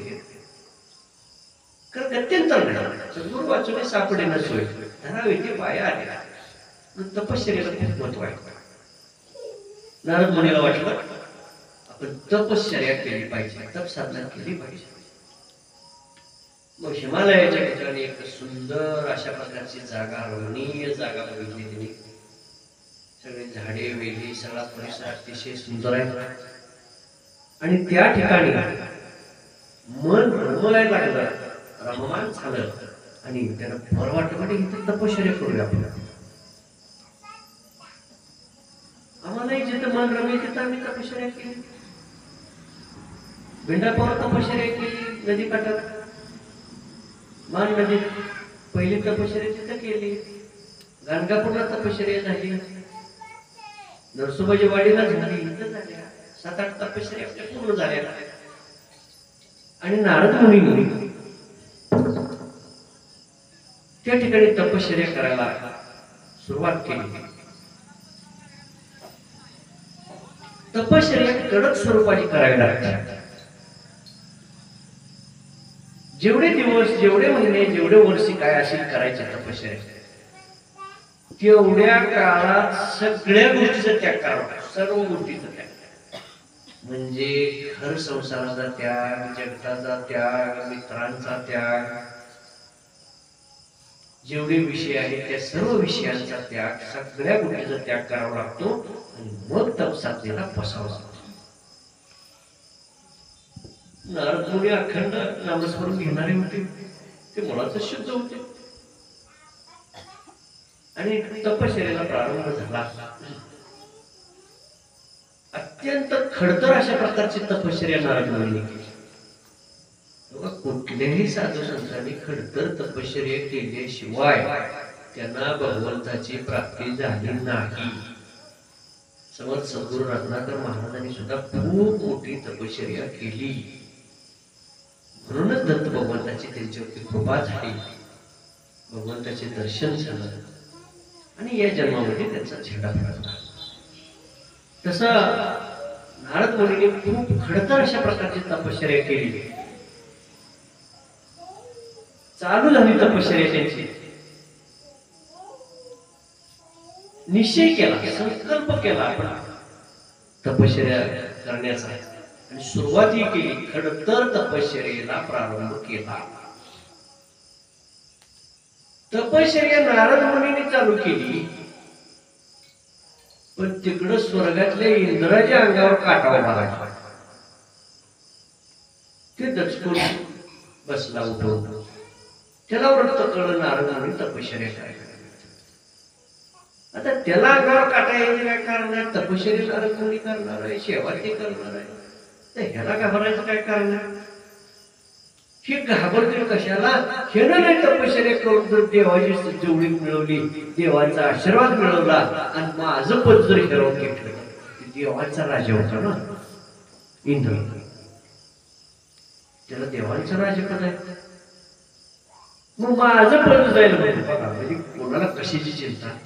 कारण गत्यंतर नाही. सद्गुरू वाचून सापडे न सोय धरावे ते पाया आल्या. तपश्चर्याला खूप महत्व आहे. नारद मुनीला वाटलं आपण तपश्चर्या केली पाहिजे, तप साधना केली पाहिजे. मग हिमालयाच्या ठिकाणी एक सुंदर अशा प्रकारची जागा, रमणीय जागा बघितली त्यांनी. सगळे झाडे वेली, सगळा परिसर अतिशय सुंदर आहे. आणि त्या ठिकाणी मन रमवायला लागलं, रममान झालं आणि त्याला बरं वाटलं म्हणजे इथे तपश्चर्या करूया आपण. आम्हालाही जिथं मन रमेल तिथं आम्ही तपश्चर्या केली. भिंडापावर तपश्चर्या केली, नदी काठात मान नदीत पहिली तपश्चर्या तिथं केली, गाणगापूरला तपश्चर्या झाली, नरसोबाची वाडीला झाली, इथं झाल्या 7-8 तपश्चर्या आपल्या पूर्ण झाल्या. आणि नारद मुनी त्या ठिकाणी तपश्चर्या करायला सुरुवात केली. तपश्चर्या कडक स्वरूपाची करावी लागते. जेवढे दिवस, जेवढे महिने, जेवढे वर्षी काय असेल करायचे तपश्चर्या, तेवढ्या काळात सगळ्या गोष्टीचा त्याग करावा, सर्व गोष्टीचा त्याग. म्हणजे घर संसाराचा त्याग, जगताचा त्याग, मित्रांचा त्याग, जेवढे विषय आहेत त्या सर्व विषयांचा त्याग, सगळ्या गोष्टीचा त्याग करावा लागतो आणि मग तपसाधनेला बसावं लागतं. नारद मुनी अखंड नामस्मरण घेणारे होते, ते मुळातच शुद्ध होते आणि तपश्चर्येला प्रारंभ झाला. अत्यंत खडतर अशा प्रकारची तपश्चर्या नारद मुनींनी केली. कुठल्याही साधू संतांनी खडतर तपश्चर्या केल्याशिवाय त्यांना भगवंताची प्राप्ती झाली नाही. समर्थ सद्गुरू रत्नाकर महाराजांनी सुद्धा खूप मोठी तपश्चर्या केली, म्हणूनच दत्त भगवंताची त्यांच्यावरती कृपा झाली, भगवंताचे दर्शन झालं आणि या जन्मामध्ये त्यांचा झेंडा फडकला. तसा नारद मुनीने खूप खडतर अशा प्रकारची तपश्चर्या केली. चालू झाली तपश्चर्या त्यांची. निश्चय केला, संकल्प केला आपण तपश्चर्या करण्याचा आणि सुरुवाती केली. खडतर तपश्चर्येला प्रारंभ केला. तपश्चर्या नारद मुनीने चालू केली, पण तिकडं स्वर्गातल्या इंद्राच्या अंगावर काटा उभा राहिला. ते दचकून बसला उठून. त्याला वृत्त कळलं नारद मुनी तपश्चर्या करायला. आता त्याला अंगावर काटा यायचं काय कारण आहे? तपश्चर्या नारद मुनी करणार आहे, सेवा ते करणार आहे, तर ह्याला घाबरायचं काय कारण आहे? हे घाबरतील कशाला? ह्यानं नाही तपश्चर्या करून जर देवाची जेवढी मिळवली, देवाचा आशीर्वाद मिळवला आणि माझं पद जर हिरावून घेतलं, देवाचा राजा होता ना इंद्र, त्याला देवांचं राजपद आहे, मग माझं पद जाईल म्हणजे कोणाला कशाची चिंता?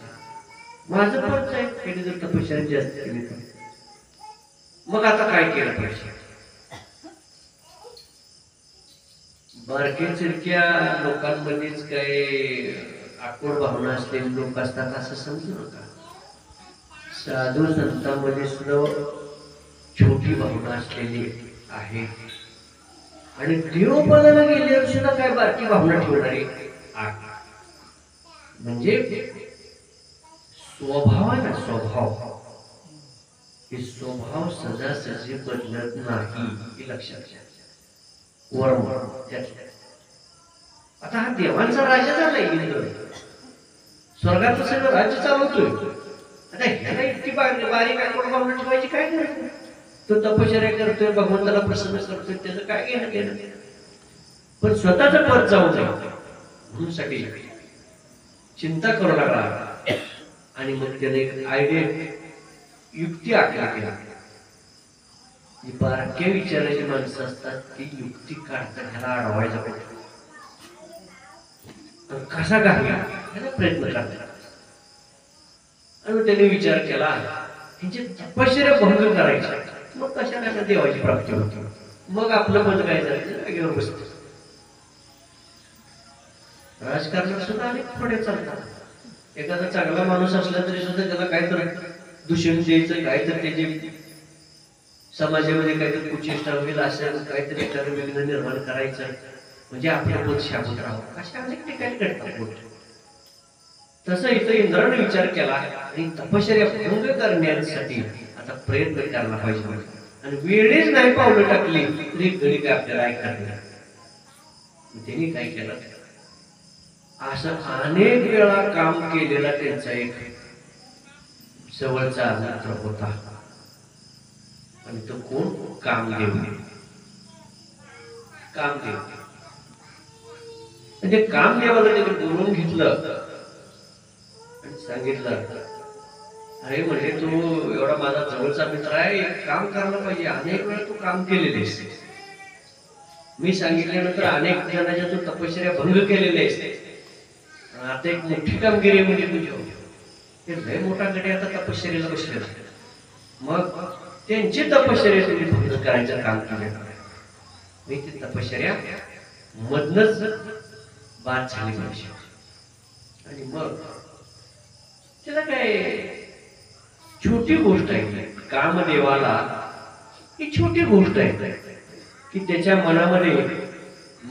माझं पद जाईल. त्याने जर तपश्चर्या जास्त केली तर मग आता काय केलं पाहिजे? बारक्या चिरक्या लोकांमध्येच काही आकुळ भावना असलेले लोक असतात असं समजू नका. साधू संतांमध्ये सुद्धा छोटी भावना असलेली आहे आणि देवपदाला गेल्यावर सुद्धा काय बारकी भावना ठेवणारी आहे. म्हणजे स्वभाव आहे ना, स्वभाव, हे स्वभाव सहजासहजी बदलत नाही, हे लक्षात घ्या. आता हा देवांचा राजा झालाय इंद्र, स्वर्गाचं सगळं राज्य चालवतोय. आता ह्याला इतकी बारीक आकुळ भावना ठेवायची काय गरज? तो तपश्चर्या करतोय, भगवंताला प्रसन्न करतोय, त्याचं काय घेणं देणं? पण स्वतःच पद जाऊ नये म्हणून साठी चिंता करू लागला आणि मग त्याने एक आयडिया, युक्ती आखली. जी बारक्या विचाराची माणसं असतात ती युक्ती काढतात, ह्याला अडवायचा पाहिजे, कसा घालला ह्याचा प्रयत्न करतात. आणि त्याने विचार केला त्यांची तपश्चर्या भंग करायची, मग कशाला देवाची प्राप्ती होती, मग आपलं मत काय जायचं बसत. राजकारणात सुद्धा अनेक खोडे चालतात. एखादा चांगला माणूस असला तरी सुद्धा त्याला काहीतरी दूषण द्यायचं, काहीतरी त्याची समाजामध्ये काहीतरी कुचेष्टा होईल, असं काहीतरी विघ्न निर्माण करायचं, म्हणजे आपलं पद शाबूत राहावं. अशा अनेक ठिकाणी घडतात. तसं इथं इंद्राने विचार केला आणि तपश्चर्या भंग करण्यासाठी आता प्रयत्न करायला पाहिजे. आणि वेळेच नाही पावलं टाकली तरी घडी काय आपल्याला ऐकणार नाही. त्यांनी काय केलं, असं अनेक वेळा काम केलेला त्यांचा एक जवळचा मित्र होता आणि तो कोण? कामदेव. कामदेव ते कामदेवाला त्याने बोलवून घेतलं आणि सांगितलं, अरे म्हणजे तू एवढा माझा जवळचा मित्र आहे, एक काम करायला पाहिजे. अनेक वेळा तू काम केलेलेस, मी सांगितल्यानंतर अनेक जणांच्या तू तपश्चर्या भंग केलेले असते. आता एक मोठी कामगिरी म्हणजे तुझी ते लय मोठा गडे आता तपश्चर्याला बसले, मग त्यांची तपश्चर्या तुम्ही भंग करायचं काम केलं. मी ती तपश्चर्या मधनच बाद झाली पाहिजे. आणि मग त्याला काय छोटी गोष्ट आहे, कामदेवाला ही छोटी गोष्ट आहे की त्याच्या मनामध्ये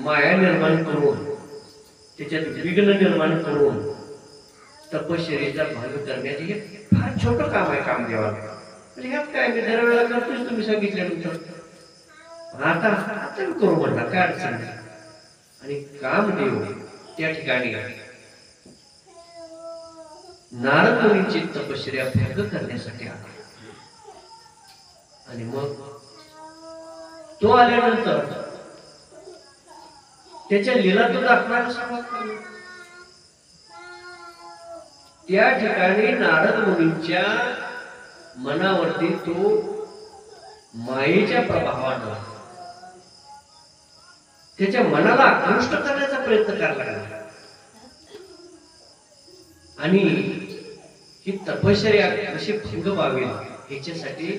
माया निर्माण करून, त्याच्यात विघ्न निर्माण करून तपश्चर्येचा भंग करण्याचे हे फार छोटं काम आहे कामदेवाला. म्हणजे ह्यात काय, मी दरवेळेला करतोच तुम्ही सांगितल्यानंतर, आता आता मी करू म्हणला, काय अडचण नाही. आणि कामदेव त्या ठिकाणी नारद मुनींची तपश्चर्या भंग करण्यासाठी आला. आणि मग तो आल्यानंतर त्याच्या लीला तो दाखवायला सुरुवात केली. त्या ठिकाणी नारद मुनींच्या मनावरती तो मायेच्या प्रभावानं त्याच्या मनाला आकृष्ट करण्याचा प्रयत्न करायला लागला. आणि ही तपश्चर्या कशी भंग व्हावी याच्यासाठी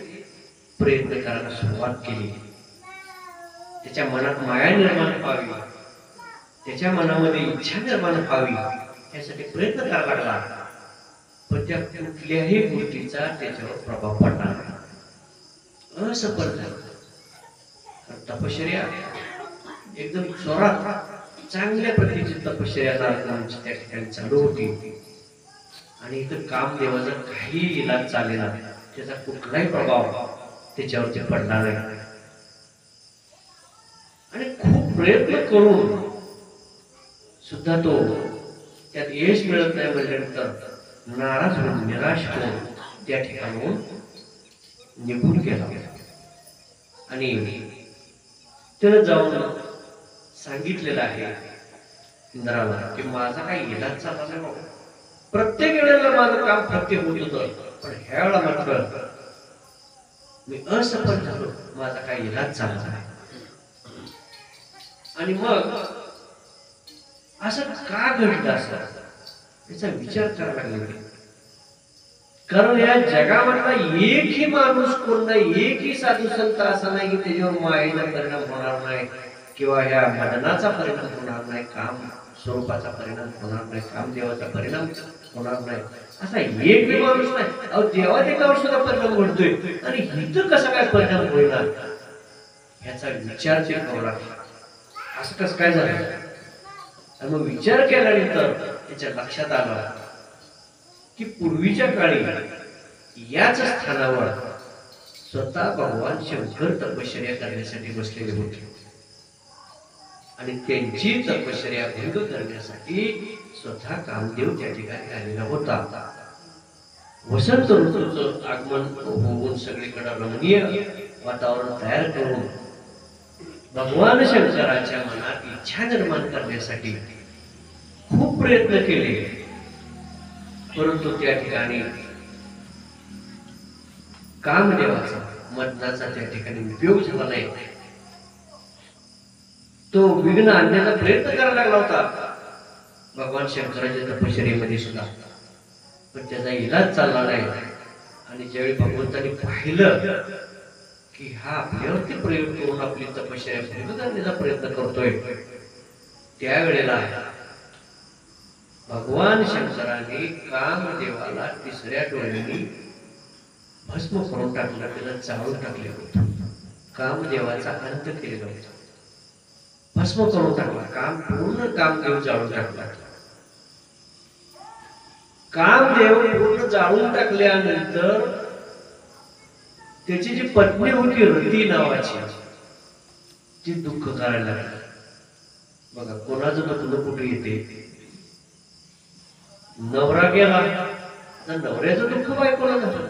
प्रयत्न करायला सुरुवात केली. त्याच्या मनात माया निर्माण व्हावी, त्याच्या मनामध्ये इच्छा निर्माण व्हावी यासाठी प्रयत्न करायला लागला. पण त्या कुठल्याही गोष्टीचा त्याच्यावर प्रभाव पडला नाही, असफल झालं. तपश्चर्या एकदम जोरात चांगल्या प्रतीची तपश्चर्या नारदांची त्या ठिकाणी चालू होती. आणि इथं कामदेवाचा काही इलाज चालेला, त्याचा कुठलाही प्रभाव त्याच्यावरती पडला नाही. आणि खूप प्रयत्न करून सुद्धा तो त्यात यश मिळत नाही म्हटल्यानंतर नाराज होऊन, निराश होऊन त्या ठिकाणून निघून गेला. आणि त्यानं जाऊन सांगितलेलं आहे इंद्राला की माझा काही इलाज चालला नाही बाबा. प्रत्येक वेळेला माझं काम फत्ते होत होतं, पण ह्या वेळेला मात्र मी असफल झालो, माझा काही इलाज चालला नाही. आणि मग असं का घडलं असं याचा विचार करायला लागले. कारण या जगामधला एकही माणूस कोण नाही, एकही साधू संत असा नाही की त्याच्यावर मायेचा परिणाम होणार नाही किंवा ह्या मदनाचा परिणाम होणार नाही, काम स्वरूपाचा परिणाम होणार नाही, कामदेवाचा परिणाम होणार नाही, असा एकही माणूस नाही. अहो देवादेवावर सुद्धा परिणाम घडतोय आणि इथं कसा काय परिणाम होणार ह्याचा विचार करावा लागला. असं कसं काय झालं? आणि मग विचार केल्यानंतर त्याच्या लक्षात आलं की पूर्वीच्या काळी याच स्थानावर स्वतः भगवान शंकर तपश्चर्या करण्यासाठी बसलेले होते. आणि त्यांची तपश्चर्या भंग करण्यासाठी स्वतः कामदेव त्या ठिकाणी आलेला होता. वसंत ऋतूचं आगमन होऊन सगळीकडे रमणीय वातावरण तयार करून भगवान शंकराच्या मनात इच्छा निर्माण करण्यासाठी खूप प्रयत्न केले, परंतु त्या ठिकाणी कामदेवाचा मदनाचा त्या ठिकाणी उपयोग झाला नाही. तो विघ्न आणण्याचा प्रयत्न करायला लागला होता भगवान शंकराच्या तपश्चर्येमध्ये सुद्धा, पण त्याचा इलाज चालला नाही. आणि ज्यावेळी भगवंतांनी पाहिलं की हा आपल्यावरती प्रयोग करून आपली तपश्चर्या भंग करण्याचा प्रयत्न करतोय, त्यावेळेला भगवान शंकराने कामदेवाला तिसऱ्या डोळ्यांनी भस्म करून टाकलं, त्याला जाळून टाकले होते. कामदेवाचा अंत केलेला होता, भस्म करून टाकला. पूर्ण कामदेव जाळून टाकला. कामदेव पूर्ण जाळून टाकल्यानंतर त्याची जी पत्नी होती रती नावाची, ती दुःख करायला लागली. बघा कोणाचं दुःख कुठे येते. नवरा गेला तर नवऱ्याचं दुःख बायकोला झालं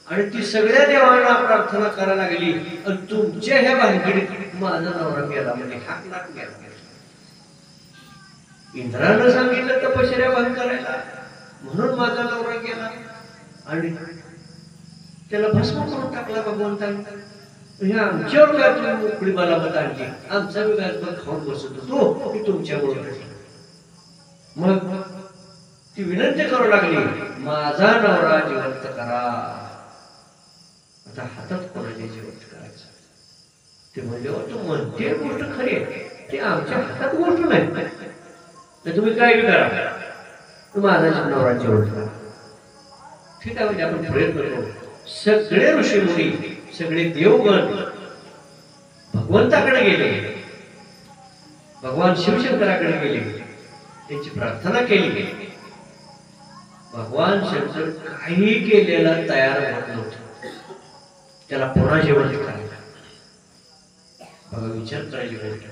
आणि ती सगळ्या देवांना प्रार्थना करायला लागली. आणि तुमच्या ह्या भानगडीत माझा नवरा गेला म्हणजे हाक लाख गेला. इंद्रानं सांगितलं तपश्चर्या भंग करायला, म्हणून माझा नवरा गेला आणि त्याला भस्म करून टाकला भगवंताने. ह्या आमच्यावर काय तुम्ही मोकळी बलाबत आणली, आमचा विकास खाऊन बसत होतो की तुमच्यामुळे. मग ती विनंती करू लागली, माझा नवरा जिवंत करा. आता हातात कोणाचे जिवंत करायचं? ते म्हणले, तू म्हणते गोष्ट खरी आहे, ते आमच्या हातात गोष्ट नाही. तर तुम्ही काय करा, तू माझा नवरा जिवंत करा. ठीक आहे, म्हणजे आपण प्रयत्न करू. सगळे ऋषीमुनी, सगळे देवगण भगवंताकडे गेले, भगवान शिवशंकराकडे गेले, त्यांची प्रार्थना केली. भगवान शंकर काही केलेला तयार होत नव्हतं. त्याला पुन्हा जिवंत करायला. बघा, विचार करायची गोष्ट.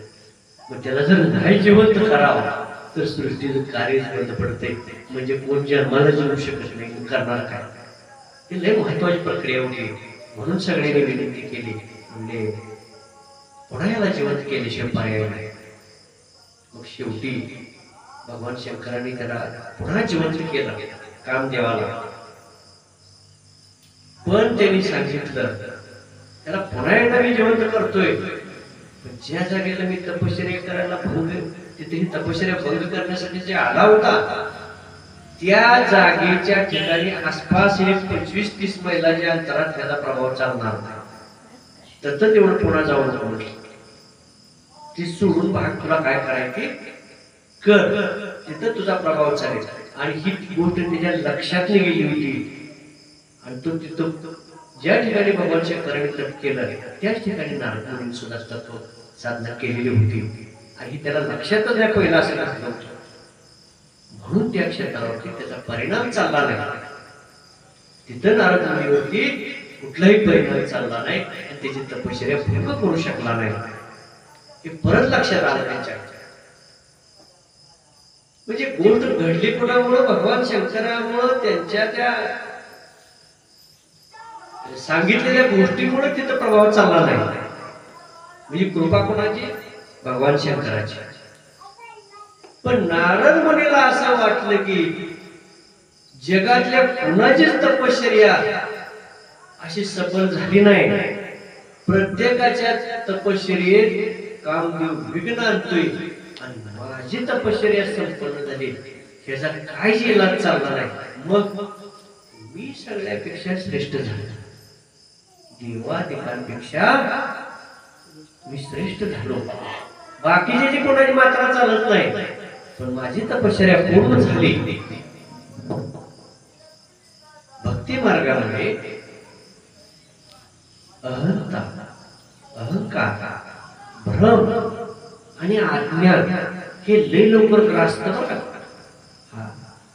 मग त्याला जर नाही जिवंत करावं तर सृष्टीचं कार्य बंद पडते. म्हणजे कोण जन्माला जिवू शकत नाही, करणार काय? ही लय महत्वाची प्रक्रिया होती. म्हणून सगळ्यांनी विनंती केली, म्हणजे पुन्हा याला जिवंत केल्याशिवाय पर्याय नाही. मग शेवटी भगवान शंकरांनी त्याला पुन्हा जिवंत केलं कामदेवाला. पण त्यांनी सांगितलं, त्याला पुन्हा एकदा मी जिवंत करतोय, पण ज्या जागेला मी तपश्चर्या करायला तिथे तपश्चर्या भंग करण्यासाठी जे आला होता, त्या जागेच्या ठिकाणी आसपास 25-30 मैलाच्या अंतरात त्याचा प्रभाव चालणार नाही. तर तेवढं पुन्हा जाऊन जाऊन ती सोडून भाग तुला काय करायचे कर, तिथं तुझा प्रभाव चालेल. आणि ही गोष्ट त्याच्या लक्षात गेली होती. आणि तो तिथं ज्या ठिकाणी भगवान शंकरांनी तप केलं त्याच ठिकाणी नारद मुनी सुद्धा तत्व साधना केलेली होती. आणि त्याला लक्षातच नाही पहिला असं नव्हतं. म्हणून त्या क्षेत्रावरती त्याचा परिणाम चालला नाही. तिथं नारद मुनीवरती कुठलाही परिणाम चालला नाही आणि त्याची तपश्चर्या भंग करू शकला नाही. हे परत लक्षात आलं त्यांच्या. म्हणजे गोष्ट घडली कोणामुळं? भगवान शंकरामुळं. त्यांच्या त्या सांगितलेल्या गोष्टीमुळे तिथं प्रभाव चालला नाही. म्हणजे कृपा कोणाची? भगवान शंकराची. पण नारद मुनीला असं वाटलं की जगातल्या कुणाचीच तपश्चर्या अशी सफल झाली नाही. प्रत्येकाच्या तपश्चर्येत कामदेव विघ्न आणतोय आणि माझी तपश्चर्या संपन्न झाली, ह्याचा काहीच इलाज चालला नाही. मग मी सगळ्यापेक्षा श्रेष्ठ झालो, देवादिकांपेक्षा मी श्रेष्ठ झालो. बाकीचे जे कोणाची मात्रा चालत नाही, पण माझी तपश्चर्या पूर्ण झाली. भक्ती मार्गामध्ये अहंता, अहंकार, भ्रम आणि अज्ञान हे लय लवकर ग्रास्त बघा.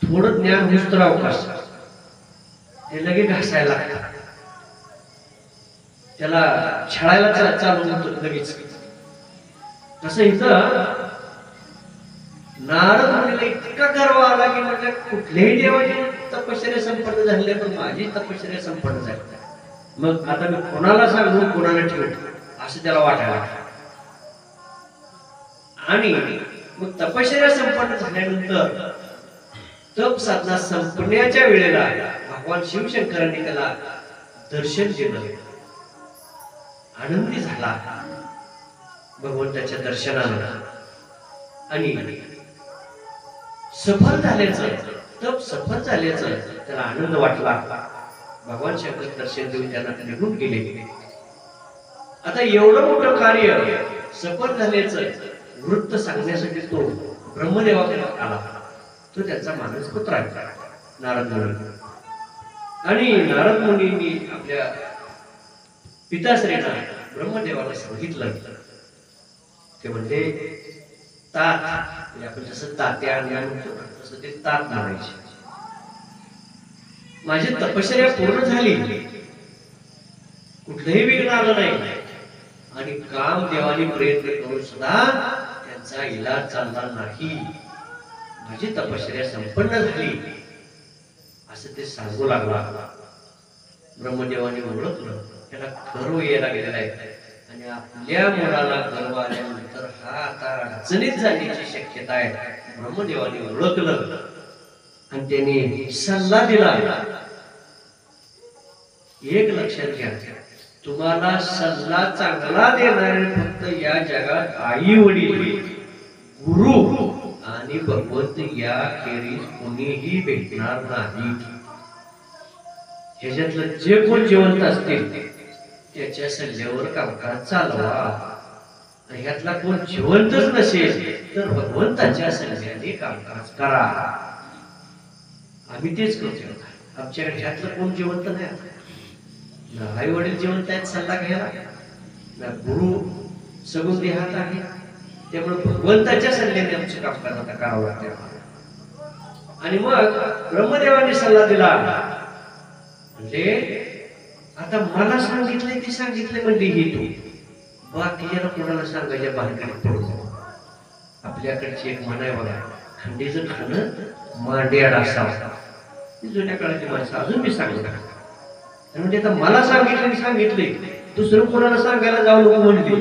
थोडं ज्ञान होत अवकाश ते लगेच घासायला लागतात. त्याला छळायला चालू होतं लगेच. तसं इथं नारद मुनीला इतका गर्व आला की म्हटलं कुठल्याही देवाची तपश्चर्या संपन्न झाली पण माझी तपश्चर्या संपन्न झाली. मग आता मी कोणाला सांगू, कोणाला ठेवू असं त्याला वाटायला. आणि मग तपश्चर्या संपन्न झाल्यानंतर तप साधना संपण्याच्या वेळेला भगवान शिवशंकरांनी त्याला दर्शन दिलं. आनंदी झाला भगवंताच्या दर्शनानं. आणि सफल झाल्याचं, तप सफल झाल्याचं त्याला आनंद वाटला. भगवान शंकर दर्शन देऊन त्यांना निघून गेले. आता एवढं मोठं कार्य सफल झाल्याचं वृत्त सांगण्यासाठी तो ब्रह्मदेवाकडे आला. तो त्यांचा मानसपुत्र आहे नारद मुनी. आणि नारद मुनींनी आपल्या पिताश्रींना ब्रह्मदेवाला सांगितलं. ते म्हणजे तात, म्हणजे आपण जसं तात्या म्हणतो तसं ते तात म्हणायचे. माझी तपश्चर्या पूर्ण झाली, कुठलंही विघ्न आलं नाही आणि कामदेवानी प्रयत्न करून सुद्धा त्यांचा इलाज चालणार नाही. माझी तपश्चर्या संपन्न झाली असं ते सांगू लागला. ब्रह्मदेवाने ओळखलं त्याला गर्व यायला गेलेला आहे. आणि आपल्या मुलाला गर्व आल्यानंतर हा आता अडचणीत जाण्याची शक्यता आहे. ब्रह्मदेवाने ओळखलं आणि त्याने सल्ला दिला. एक लक्षात घ्या, तुम्हाला सल्ला चांगला देणारे फक्त या जगात आई वडील, गुरु आणि भगवंत या खेरीज कोणीही भेटणार नाही. ह्याच्यातलं जे कोण जिवंत असतील त्याच्या सल्ल्यावर कामकाज चालवा. ह्यातला कोण जिवंतच नसेल तर भगवंताच्या सल्ल्याने कामकाज करा. आम्ही तेच करतो. आमच्याकडे ह्यातलं कोण जिवंत नाही. ना आई वडील जिवंत आहेत सल्ला घ्यायला, ना गुरु सगुण देहात आहे. त्यामुळे भगवंताच्या सल्ल्याने आमचं कामकाज आता करावं लागतं. आणि मग ब्रह्मदेवाने सल्ला दिला म्हणजे आता मला सांगितले ते सांगितले म्हणजे ही तू बाकीच्याला कोणाला सांगायच्या भानगडीत पडतो. आपल्याकडची एक म्हण आहे बघा, खंडीचं खाणं मांड्याड असावं. जुन्या काळाची माणसं अजून मी सांगत म्हणजे आता मला सांगितले दुसरं कोणाला सांगायला जाऊ नको म्हणली,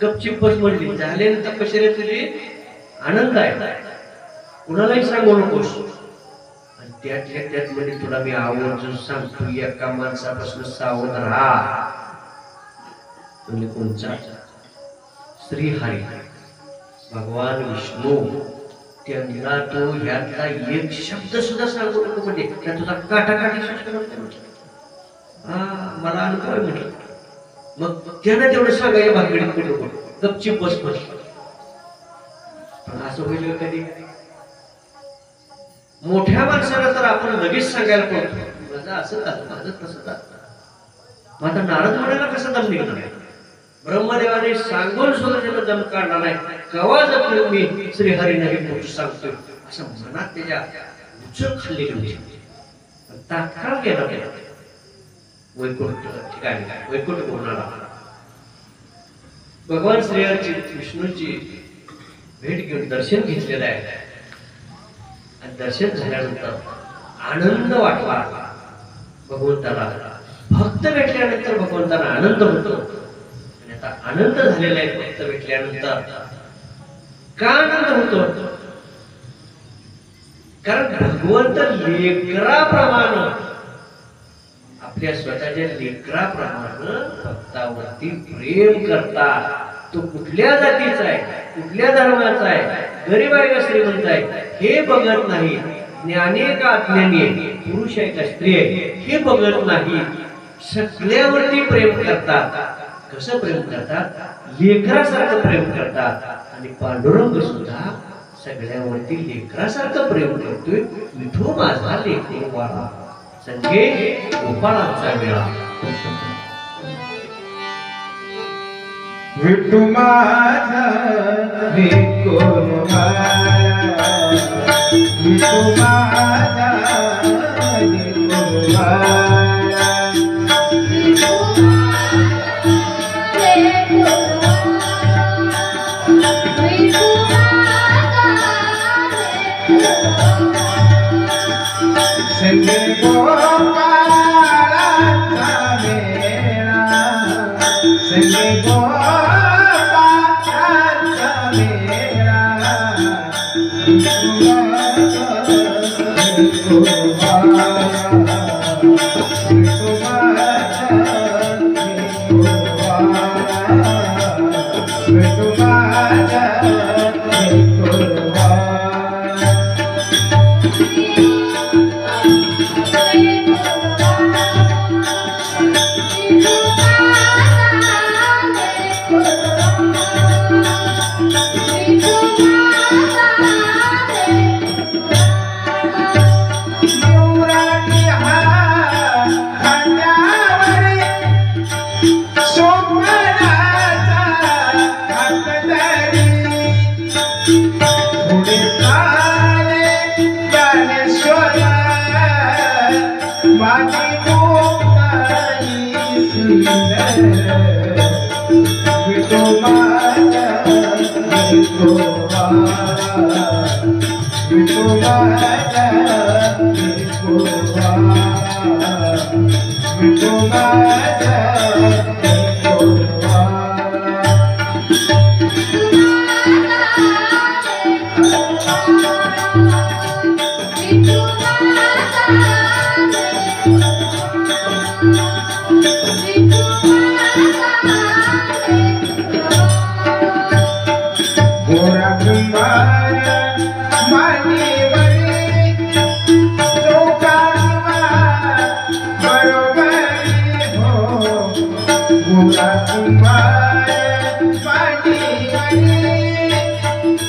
गपचिप बस म्हणली. झाल्यानंतर तपश्चर्या तुझी आनंद आहे, कुणालाही सांगू नकोस. आणि त्यातल्या त्यात मध्ये तुला मी आवर्जून सांगतो, एका माणसापासून सावध राहा. तुम्ही कोणचा? श्रीहरी भगवान विष्णू. त्यांना तो ह्यातला एक शब्द सुद्धा सांगू नको म्हणजे त्या तुझा काटाकाटी मला अनुभव आहे म्हटलं. मग त्यांना तेवढं सांगायला भानगडीत पडू नको, गपचिप बस बस. पण असं होईल कधी मोठ्या माणसाला तर आपण लगेच सांगायला पडतो, माझं असं झालं, माझं तसं झालं. मग आता नारद मुनीला कसं दम निघणार नाही? ब्रह्मदेवाने सांगून सुद्धा त्याला दम काढला नाही. केव्हा जर मी श्रीहरी नाही मोठं सांगतोय असं मनात त्याच्या उचल खाल्ली गेली. तात्काळ गेला वैकुंठ ठिकाणी, वैकुंठ भवनाला. भगवान श्रीहरीची विष्णूची भेट घेऊन दर्शन घेतलेलं आहे. आणि दर्शन झाल्यानंतर आनंद वाटला भगवंताला. भक्त भेटल्यानंतर भगवंताला आनंद होतो. आणि आता आनंद झालेला आहे भक्त भेटल्यानंतर. का आनंद होतो? कारण भगवंत लेकराप्रमाणे, आपल्या स्वतःच्या लेकराप्रमाणे भक्तावरती प्रेम करतात. तो कुठल्या जातीचा आहे, कुठल्या धर्माचा आहे, गरीब आहे का श्रीमंत आहे हे बघत नाही. ज्ञानी आहे का अज्ञानी आहे, पुरुष आहे का स्त्री आहे हे बघत नाही. सगळ्यावरती प्रेम करतात. कसं प्रेम करतात? लेकरासारखं प्रेम करतात. आणि पांडुरंग सुद्धा सगळ्यावरती लेकरासारखं प्रेम करतोय. विठू माझा लेकरू वाळा, संगे गोपाळांचा वेळा. विठू माझा लेकरू वाळा, विठू माझा लेकरू वाळा. संगे गोपाळांचा मेळा, संगे गोपाळांचा मेळा. Vithu Thank you. गोरा कुंभार मांडीवरी चौकावा बरोबरी हो गोरा कुंभार मांडीवरी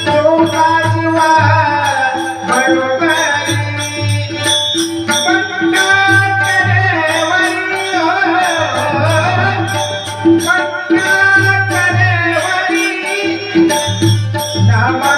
चौकावा बरोबरी पट्टा करेवरी हो पट्टा करेवरी नामा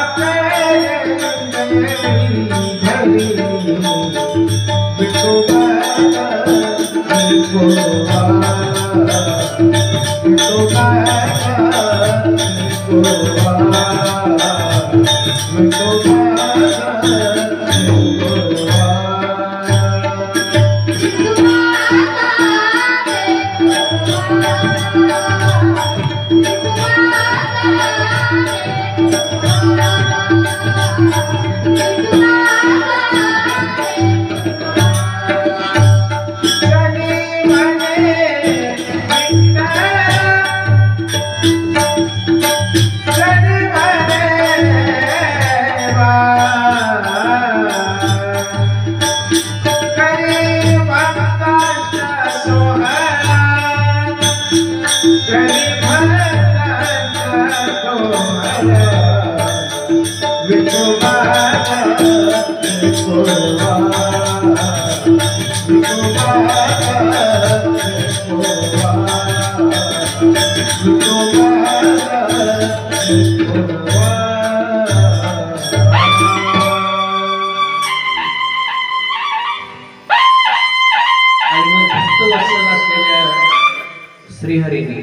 श्रीहरीने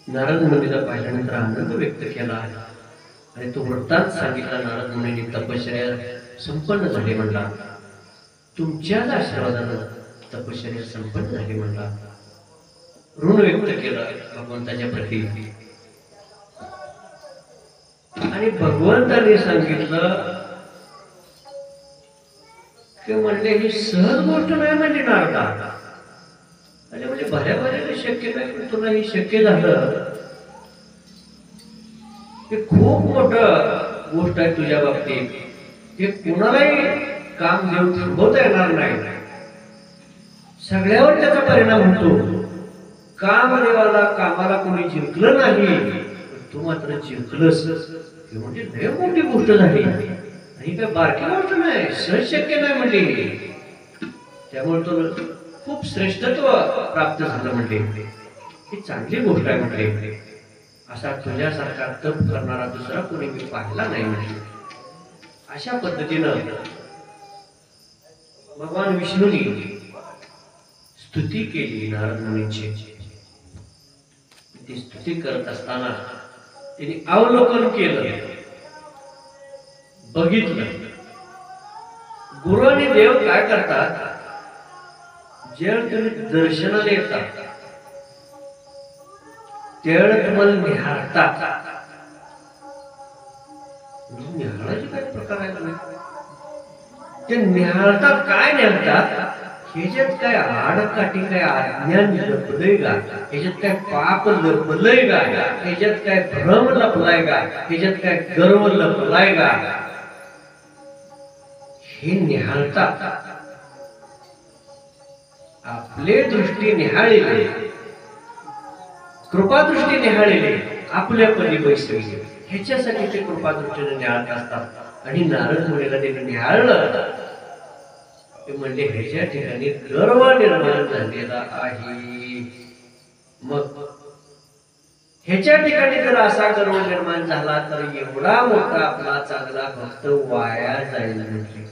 नारद मुनीला पाहिल्यानंतर आनंद व्यक्त केला आणि तो वृत्तांत सांगितला. नारद मुनींनी तपश्चर्या संपन्न झाली म्हणला. तुमच्याच आशीर्वादानं तपश्चर्या संपन्न झाली म्हणला. ऋण व्यक्त केलं भगवंताच्या प्रती आणि भगवंताने सांगितलं की म्हणले ही सहज गोष्ट नाही म्हणजे नारदा. म्हणजे बऱ्या बऱ्याला शक्य नाही पण तुला हे शक्य झालं हे खूप मोठं गोष्ट आहे तुझ्या बाबतीत. हे कुणालाही काम देऊन थांबवता येणार नाही. सगळ्यावर त्याचा परिणाम होतो. कामदेवाला कामाला कोणी जिंकलं नाही तू मात्र जिंकलंस. हे म्हणजे लय मोठी गोष्ट झाली आणि काय बारकी गोष्ट नाही. सहज शक्य नाही म्हणजे त्यामुळे तो खूप श्रेष्ठत्व प्राप्त झालं म्हणजे ही चांगली गोष्ट आहे म्हणजे. असा तुझ्यासारखा तप करणारा दुसरा कोणी मी पाहिला नाही म्हणजे. अशा पद्धतीनं भगवान विष्णूंनी स्तुती केली नारद मुनींची. ती स्तुती करत असताना त्यांनी अवलोकन केलं, बघितलं. गुरु आणि देव काय करतात, जेव्हा तुम्ही दर्शनाला येतात त्यावेळेला तुम्हाला निहाळतात. निहाळाचे काय प्रकार आहेत ते निहाळतात. काय निहाळतात, ह्याच्यात काय आडकाठी काय अज्ञान लपलंय का, ह्याच्यात काय पाप लपलंय का, ह्याच्यात काय भ्रम लपलाय का, ह्याच्यात काय गर्व लपलाय का, हे निहाळतात. आपले दृष्टी निहाळले, कृपादृष्टी निहाळले, आपल्या पदी बैसले, ह्याच्यासाठी ते कृपादृष्टीने निहाळत असतात. आणि नारद मुनीला त्यांनी निहाळलं ते म्हणजे ह्याच्या ठिकाणी गर्व निर्माण झालेला आहे. मग ह्याच्या ठिकाणी जर असा गर्व निर्माण झाला तर एवढा मोठा आपला चांगला भक्त वाया जाईल म्हणजे.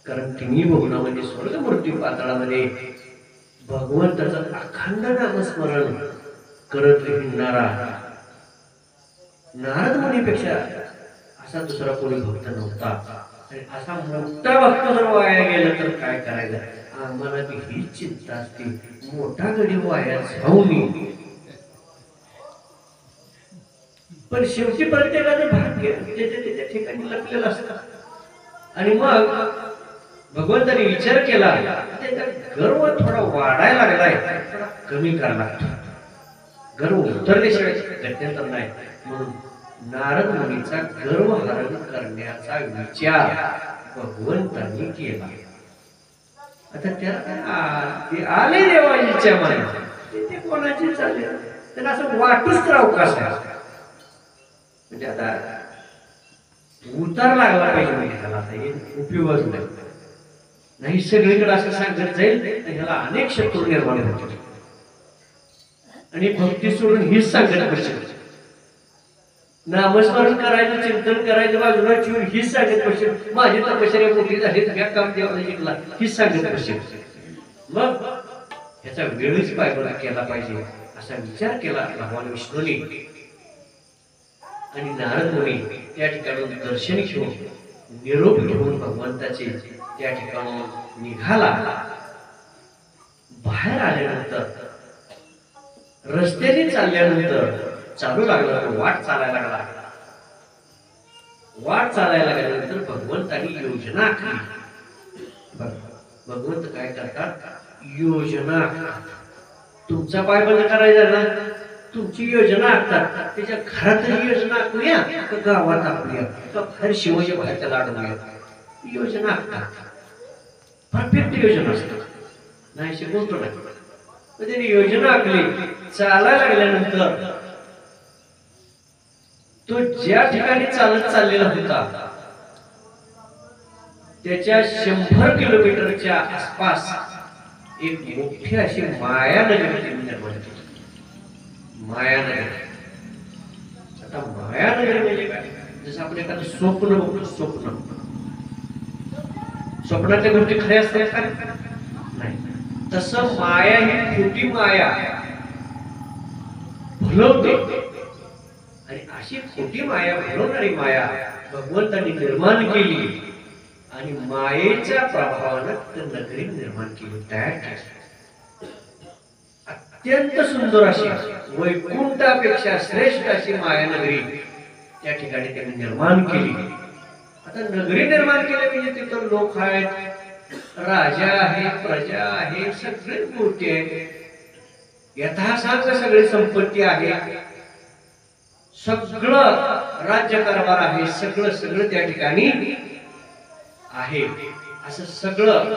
कारण तिन्ही भुवनामध्ये स्वर्ग मृत्यू पाताळामध्ये भगवंताचं अखंड नामस्मरण करत हिंडणारा नारद मुनीपेक्षा असा दुसरा कोणी भक्त नव्हता. आणि असा मोठा भक्त जर वाया गेला तर काय करायचं. आम्हाला हीच चिंता असते, मोठा गडी वाया जाऊ नये. पण शेवटी प्रत्येकाचं भाग्य त्याच्या ठिकाणी लपलेलं असतं. आणि मग भगवंताने विचार केला त्याचा गर्व थोडा वाढायला लागलाय, थोडा कमी करायला लागतो. गर्व उतरल्याशिवाय गत्यंतर नाही. म्हणून नारद मुनीचा गर्व हरण करण्याचा विचार भगवंतांनी केला. आता ते आले देवाजीच्या मनात, ते कोणाचे चालले त्यांना असं वाटूच राहू कसा. म्हणजे आता उतार लागला पाहिजे म्हणजे त्याला आता हे उपयोगच नाही. सगळीकडे असं सांगत जाईल तर ह्याला अनेक शत्रू निर्माण होतील. आणि भक्ती सोडून हीच सांगत बसेल, नामस्मरण करायचं, चिंतन करायचं, बाजूला ठेवून हीच सांगत बसेल, माझी तपश्चर्या मोठी झाली, तुझ्या काम देवाला शिकला, हीच सांगत बसेल. मग ह्याचा वेळच पायबला केला पाहिजे असा विचार केला भगवान विष्णूने. आणि नारद मुनी त्या ठिकाणी दर्शन घेऊन निरोप घेऊन भगवंताचे त्या ठिकाणी निघाला. बाहेर आल्यानंतर रस्त्याने चालल्यानंतर चालू लागला, तो वाट चालायला लागला. वाट चालायला लागल्यानंतर भगवंतानी योजना आखली. भगवंत काय करतात, योजना आखतात. तुमचा पाय बंद करायचा ना, तुमची योजना आखतात. त्याच्या घरातही योजना आखूया का गावात आखूया का बाहेर शिवाजी बाहेरच्या लाडूया, योजना आखतात. परफेक्ट योजना असतात, नाही शिकवतो नाही. त्यांनी योजना आखली. चालायला लागल्यानंतर तो ज्या ठिकाणी चालत चाललेला होता त्याच्या 100 किलोमीटरच्या आसपास एक मोठी अशी मायानगरी निर्माण झाली. मायानगरी. आता मायानगरी म्हणजे काय, जसं आपण एखादं स्वप्न बघतो, स्वप्नातल्या गोष्टी खऱ्या असतात का नाही, तसं माया ही खोटी माया भुलवते. आणि अशी खोटी माया भुलवणारी माया भगवंतांनी निर्माण केली. आणि मायेच्या प्रभावानं नगरी निर्माण केली, तयार केली. अत्यंत सुंदर अशी, वैकुंठापेक्षा श्रेष्ठ अशी मायानगरी त्या ठिकाणी त्यांनी निर्माण केली. आता नगरी निर्माण केली म्हणजे तिथं लोक आहेत, राजा आहे, प्रजा आहे, सगळे गोष्टी आहेत, यथासांग सगळी संपत्ती आहे, सगळं राज्यकारभार आहे, सगळं त्या ठिकाणी आहे. असं सगळं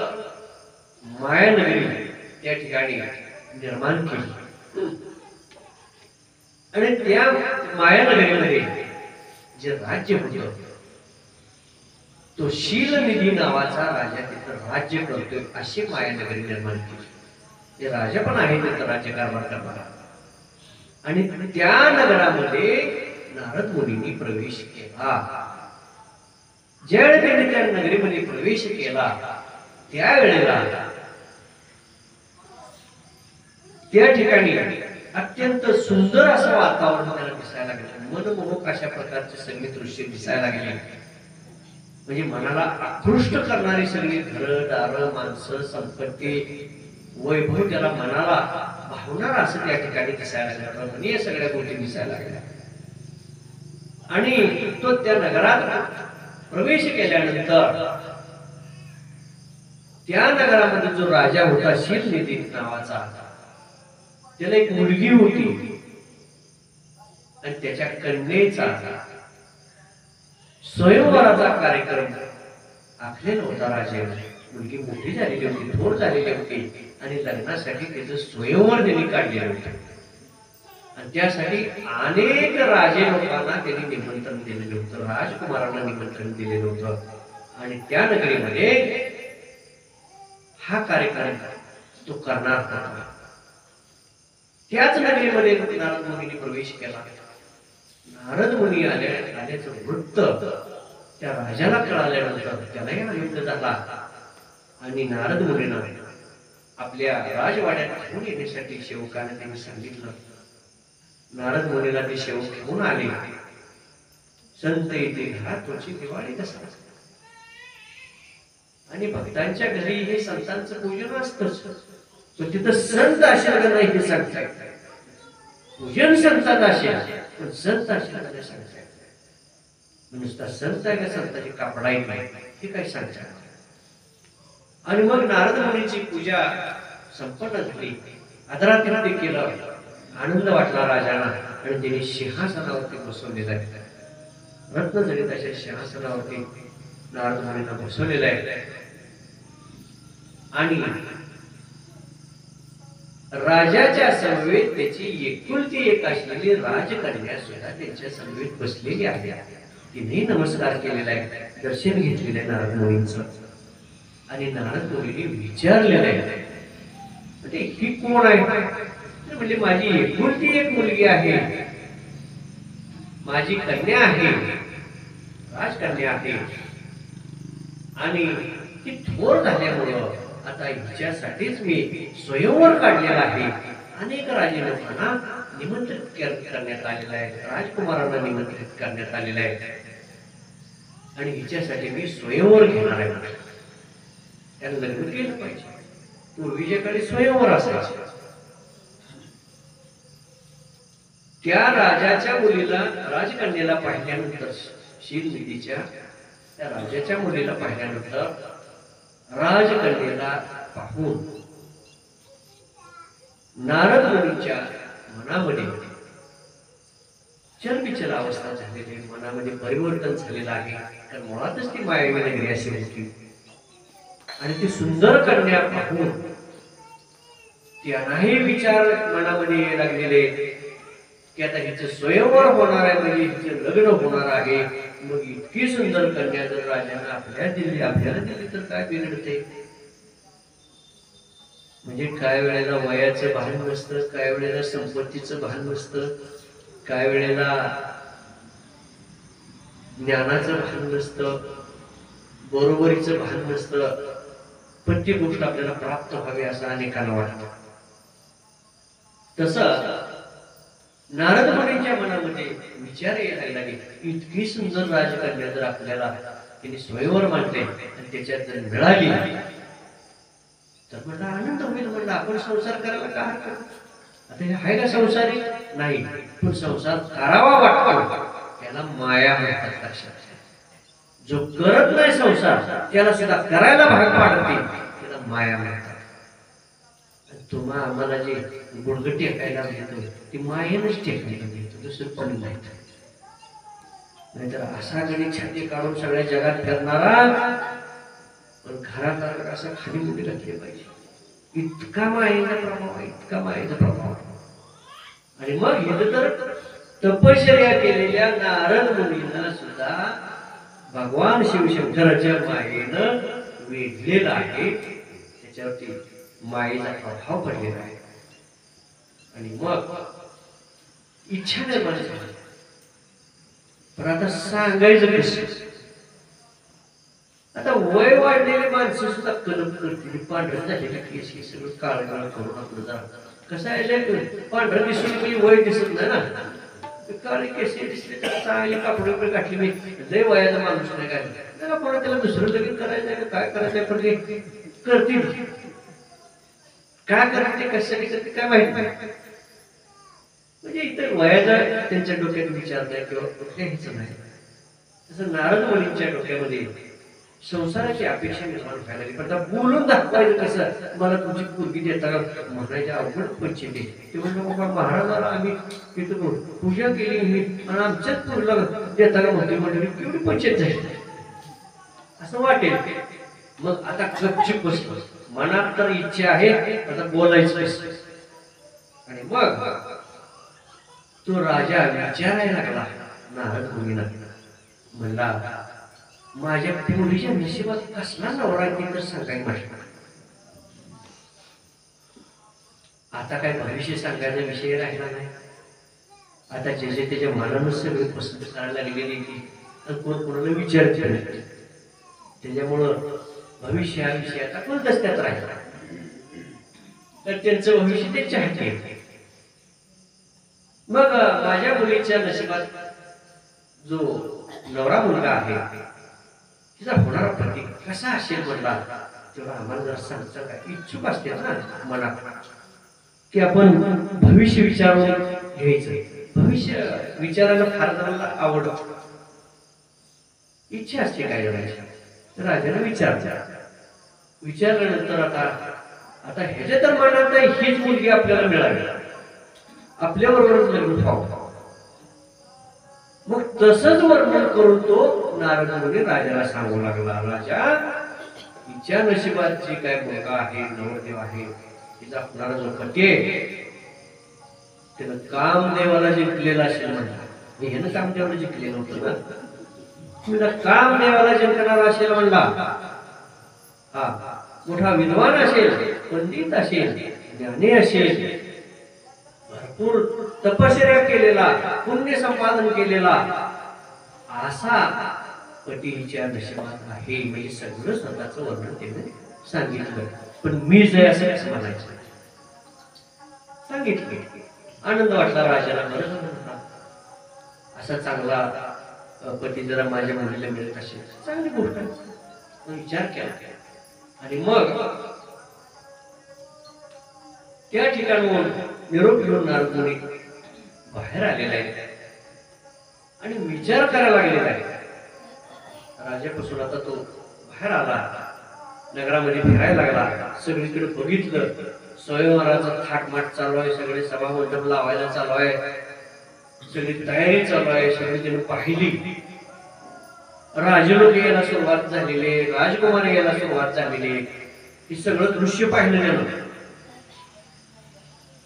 मायानगरी त्या ठिकाणी निर्माण केली. आणि त्या मायानगरीमध्ये जे राज्य होतं, तो शीलनिधी नावाचा राजा तिथं राज्य करतोय, अशी मायानगरी निर्माण केली. ते राजा पण आहे तिथं राज्यकारभार करणारा. आणि त्या नगरामध्ये नारद मुनींनी प्रवेश केला. ज्यावेळी त्यांनी त्या नगरीमध्ये प्रवेश केला त्यावेळेला त्या ठिकाणी अत्यंत सुंदर असं वातावरण त्याला दिसायला लागलं. मनमोहक अशा प्रकारचे सगळे दृश्य दिसायला लागले. म्हणजे मनाला आकृष्ट करणारी सगळी घरं दारं, माणसं, संपत्ती, वैभव त्याला मनाला भावणार असं त्या ठिकाणी दिसायला लागलं. रमणीय सगळ्या गोष्टी दिसायला लागल्या. आणि तो त्या नगरात प्रवेश केल्यानंतर त्या नगरामध्ये जो राजा होता शीलनिधी नावाचा, त्याला एक मुलगी होती. आणि त्याच्या कन्येचा स्वयंवराचा कार्यक्रम आखलेला होता राजाने. मुलगी मोठी झालेली होती, थोर झालेली होती, आणि लग्नासाठी त्याचं स्वयंवर त्यांनी काढलेलं होतं. आणि त्यासाठी अनेक राजे लोकांना त्यांनी निमंत्रण दिलेलं होतं, राजकुमारांना निमंत्रण दिलेलं होतं. आणि त्या नगरीमध्ये हा कार्यक्रम तो करणार होता. त्याच नगरीमध्ये नारद मुनींनी प्रवेश केला. नारद मुनी आल्याचं वृत्त त्या राजाला कळाल्यानंतर त्यालाही आनंद झाला. आणि नारद मुनींना आपल्या राजवाड्यात घेऊन येण्यासाठी सेवकाने त्यांनी सांगितलं. नारद मुनीला ते सेवक घेऊन आले. संत येते घरात तुमची दिवाळी कसा, आणि भक्तांच्या घरी हे संतांचं पूजन असतंच, पण तिथं संत असेल का नाही हे सांगता येत नाही. पूजन संतात असेल पण संत असेल का नाही सांगता येत नाही. नुसता संत आहे का संताची कापडाही नाही हे काही सांगता येत. आणि मग नारद मुनीची पूजा संपन्न झाली. आदरातिथ्य केलं. आनंद वाटला राजाला आणि त्यांनी सिंहासनावरती बसवलेला आहे. रत्नजडित अशा सिंहासनावरती नारद मुनींना बसवलेलं आहे. आणि राजाच्या समवेत त्याची एकुलती एक असलेली राजकन्या सुद्धा त्यांच्या समवेत बसलेली आहे. तिने नमस्कार केलेला आहे, दर्शन घेतलेलं आहे नारद मुनींचं. आणि नारद मुनींनी विचारलेलं आहे, म्हणजे ही कोण आहे? म्हणजे माझी एकुलती एक मुलगी आहे, माझी कन्या आहे, राजकन्या आहे. आणि ती थोर झाल्यामुळं आता हिच्यासाठीच मी स्वयंवर काढलेला आहे. अनेक राजलोकांना निमंत्रित करण्यात आलेलं आहे, राजकुमारांना निमंत्रित करण्यात आलेलं आहे. आणि हिच्यासाठी मी स्वयंवर घेणार आहे. त्याला लग्न केलं पाहिजे. पूर्वीच्या काळी स्वयंवर असायचे. त्या राजाच्या मुलीला, राजकन्याला पाहिल्यानंतर, शीलनिधीच्या त्या राजाच्या मुलीला पाहिल्यानंतर राजकन्याला पाहून नारद मुनीच्या मनामध्ये चलबिचल अवस्था झालेली, मनामध्ये परिवर्तन झालेलं आहे. कारण मुळातच ती मायावी नगरी अशी होती. आणि ती सुंदर कन्या पाहून त्यांनाही विचार मनामध्ये यायला लागलेले की आता हिचं स्वयंवर होणार आहे, म्हणजे हिचं लग्न होणार आहे. मग इतकी सुंदर कन्या जर राजाने आपल्याला दिली तर काय बिघडते? म्हणजे काय वेळेला वयाचं भान नसतं, काय वेळेला संपत्तीचं भान नसतं, काय वेळेला ज्ञानाचं भान नसतं, बरोबरीचं भान नसतं. पण ती गोष्ट आपल्याला प्राप्त व्हावी असं अनेकांना वाटतं. तसं नारद मुनींच्या मनामध्ये विचार यायला लागले, इतकी सुंदर राजकन्या जर आपल्याला तिने स्वयंवर मानले आणि त्याच्यात जर मिळाली तर म्हणलं आनंद होईल. म्हणलं आपण संसार करायला का हरकत? आता हे आहे का संसारी? नाही, पण संसार करावा वाटतो त्याला माया म्हणतात. लक्षात, जो करत नाही संसार त्याला सुद्धा करायला भाग पाडते, त्याला माया म्हणतात. तुम्हा आम्हाला जे गुडघ टेकायला मिळतो ती मायेनच टेकायला मिळतो, दुसरं पण नाही. नाहीतर असा गणी छाती काढून सगळ्या जगात फिरणारा पण घरात असा खाली मुठी घातली पाहिजे. इतका मायेचा प्रभाव आहे, इतका मायेचा प्रभाव. आणि मग हे तर तपश्चर्या केलेल्या नारद मुनींना सुद्धा भगवान शिवशंकराच्या मायेनं वेढलेलं आहे, त्याच्यावरती मायेचा प्रभाव पडलेला आहे. आणि मग इच्छा निर्माण झाली. पण आता सांगायचं कसं? आता वय वाढलेली माणसं सुद्धा कलम करतील, पांढरं झालेलं केस हे सगळं काळ करून आपलं जा. कसं आहे, पांढरं दिसून मी वय दिसत नाही ना, काळे केस दिसले तर चांगले कापड वगैरे घातले, मी लय वयाचा माणूस नाही काय कोणा त्याला दुसरं लगीन करायचं काय करायचं पण ते करतील. काय करते कशासाठी करते काय माहित नाही. म्हणजे इतर वयाचा त्यांच्या डोक्यात विचार नाही किंवा कुठल्याहीच नाही. तसं नारद मुनींच्या डोक्यामध्ये संसाराची अपेक्षा निर्माण व्हायला लागली. पण बोलून दाखवायचं कसं? मला तुझी पूर्वी देता म्हणायच्या अवघड पंचायती. ते म्हणलं बाबा महाराजाला आम्ही तिथं पूजा केली मी आणि आमच्याच पूरला देता का म्हणते मंडळी केवढी पंचायत झाली असं वाटेल. मग आता गपचूप बस, मनात तर इच्छा आहे, आता बोलायचं. आणि मग तो राजा विचारायला लागला नारद मुनींना, म्हणला माझ्या मुलीच्या नशिबात कसला नवरा की तर सांगाय म्हटलं. आता काय भविष्य सांगायचा विषय राहिला नाही. आता जे जे त्याच्या मनानं सगळे पसंत करायला लागलेली तर कोण कोणाला विचारते नाही. त्याच्यामुळं भविष्याविषयी आता कोण दस्त्यात राहिला तर त्यांचं भविष्य त्यांच्या हाती आहे. मग माझ्या मुलीच्या नशिबात जो नवरा मुलगा आहे तिचा होणारा पती कसा असेल म्हणला तेव्हा आम्हाला जर सांगता काय इच्छुक असते ना मनात की आपण भविष्य विचारून घ्यायचं. भविष्य विचारायला फार जणांना आवडत, इच्छा असते काय करायची. राजाने विचारल्यानंतर आता ह्याच्या तर मनात हीच मुलगी आपल्याला मिळावी. आपल्याबरोबरच लग्न व्हावं. मग तसंच वर्णन करून तो नारद मुनी राजाला सांगू लागला, राजा तिच्या नशिबात जी काय मुलगा आहे, नवरदेव आहे, तिचा होणारा जो पती आहे त्यानं कामदेवाला जिंकलेला असेल म्हणला. ह्यानं कामदेवाला जिंकलेलं होतं ना, तुला कामदेवाला जिंकणारा असेल म्हणला. हा मोठा विद्वान असेल, पंडित असेल, ज्ञानी असेल, भरपूर तपश्चर्या केलेला, पुण्य संपादन केलेला असा पतीच्या नशिबात आहे. म्हणजे सगळं स्वतःचं वर्णन त्याने सांगितलं. पण मी जे असेल असं म्हणायचं सांगितलं. आनंद वाटला राजाला. बरं झालं, असा चांगला पती जरा माझ्या मुलीला मिळत असेल, चांगली गोष्ट आहे. विचार केला आणि मग त्या ठिकाणून निरोप घेऊन नारद मुनी बाहेर आलेला आहे आणि विचार करायला लागलेला आहे. राजापासून आता तो बाहेर आला, नगरामध्ये फिरायला लागला, सगळीकडे बघितलं, स्वयंवराचा थाटमाट चालू आहे, सगळे सभा मंडप लावायला चालू आहे, सगळी तयारी चालू आहे, सगळी त्याने पाहिली. राजलोक यायला सुरुवात झालेली, राजकुमार यायला सुरुवात झालेली, हे सगळं दृश्य पाहिलं त्यानं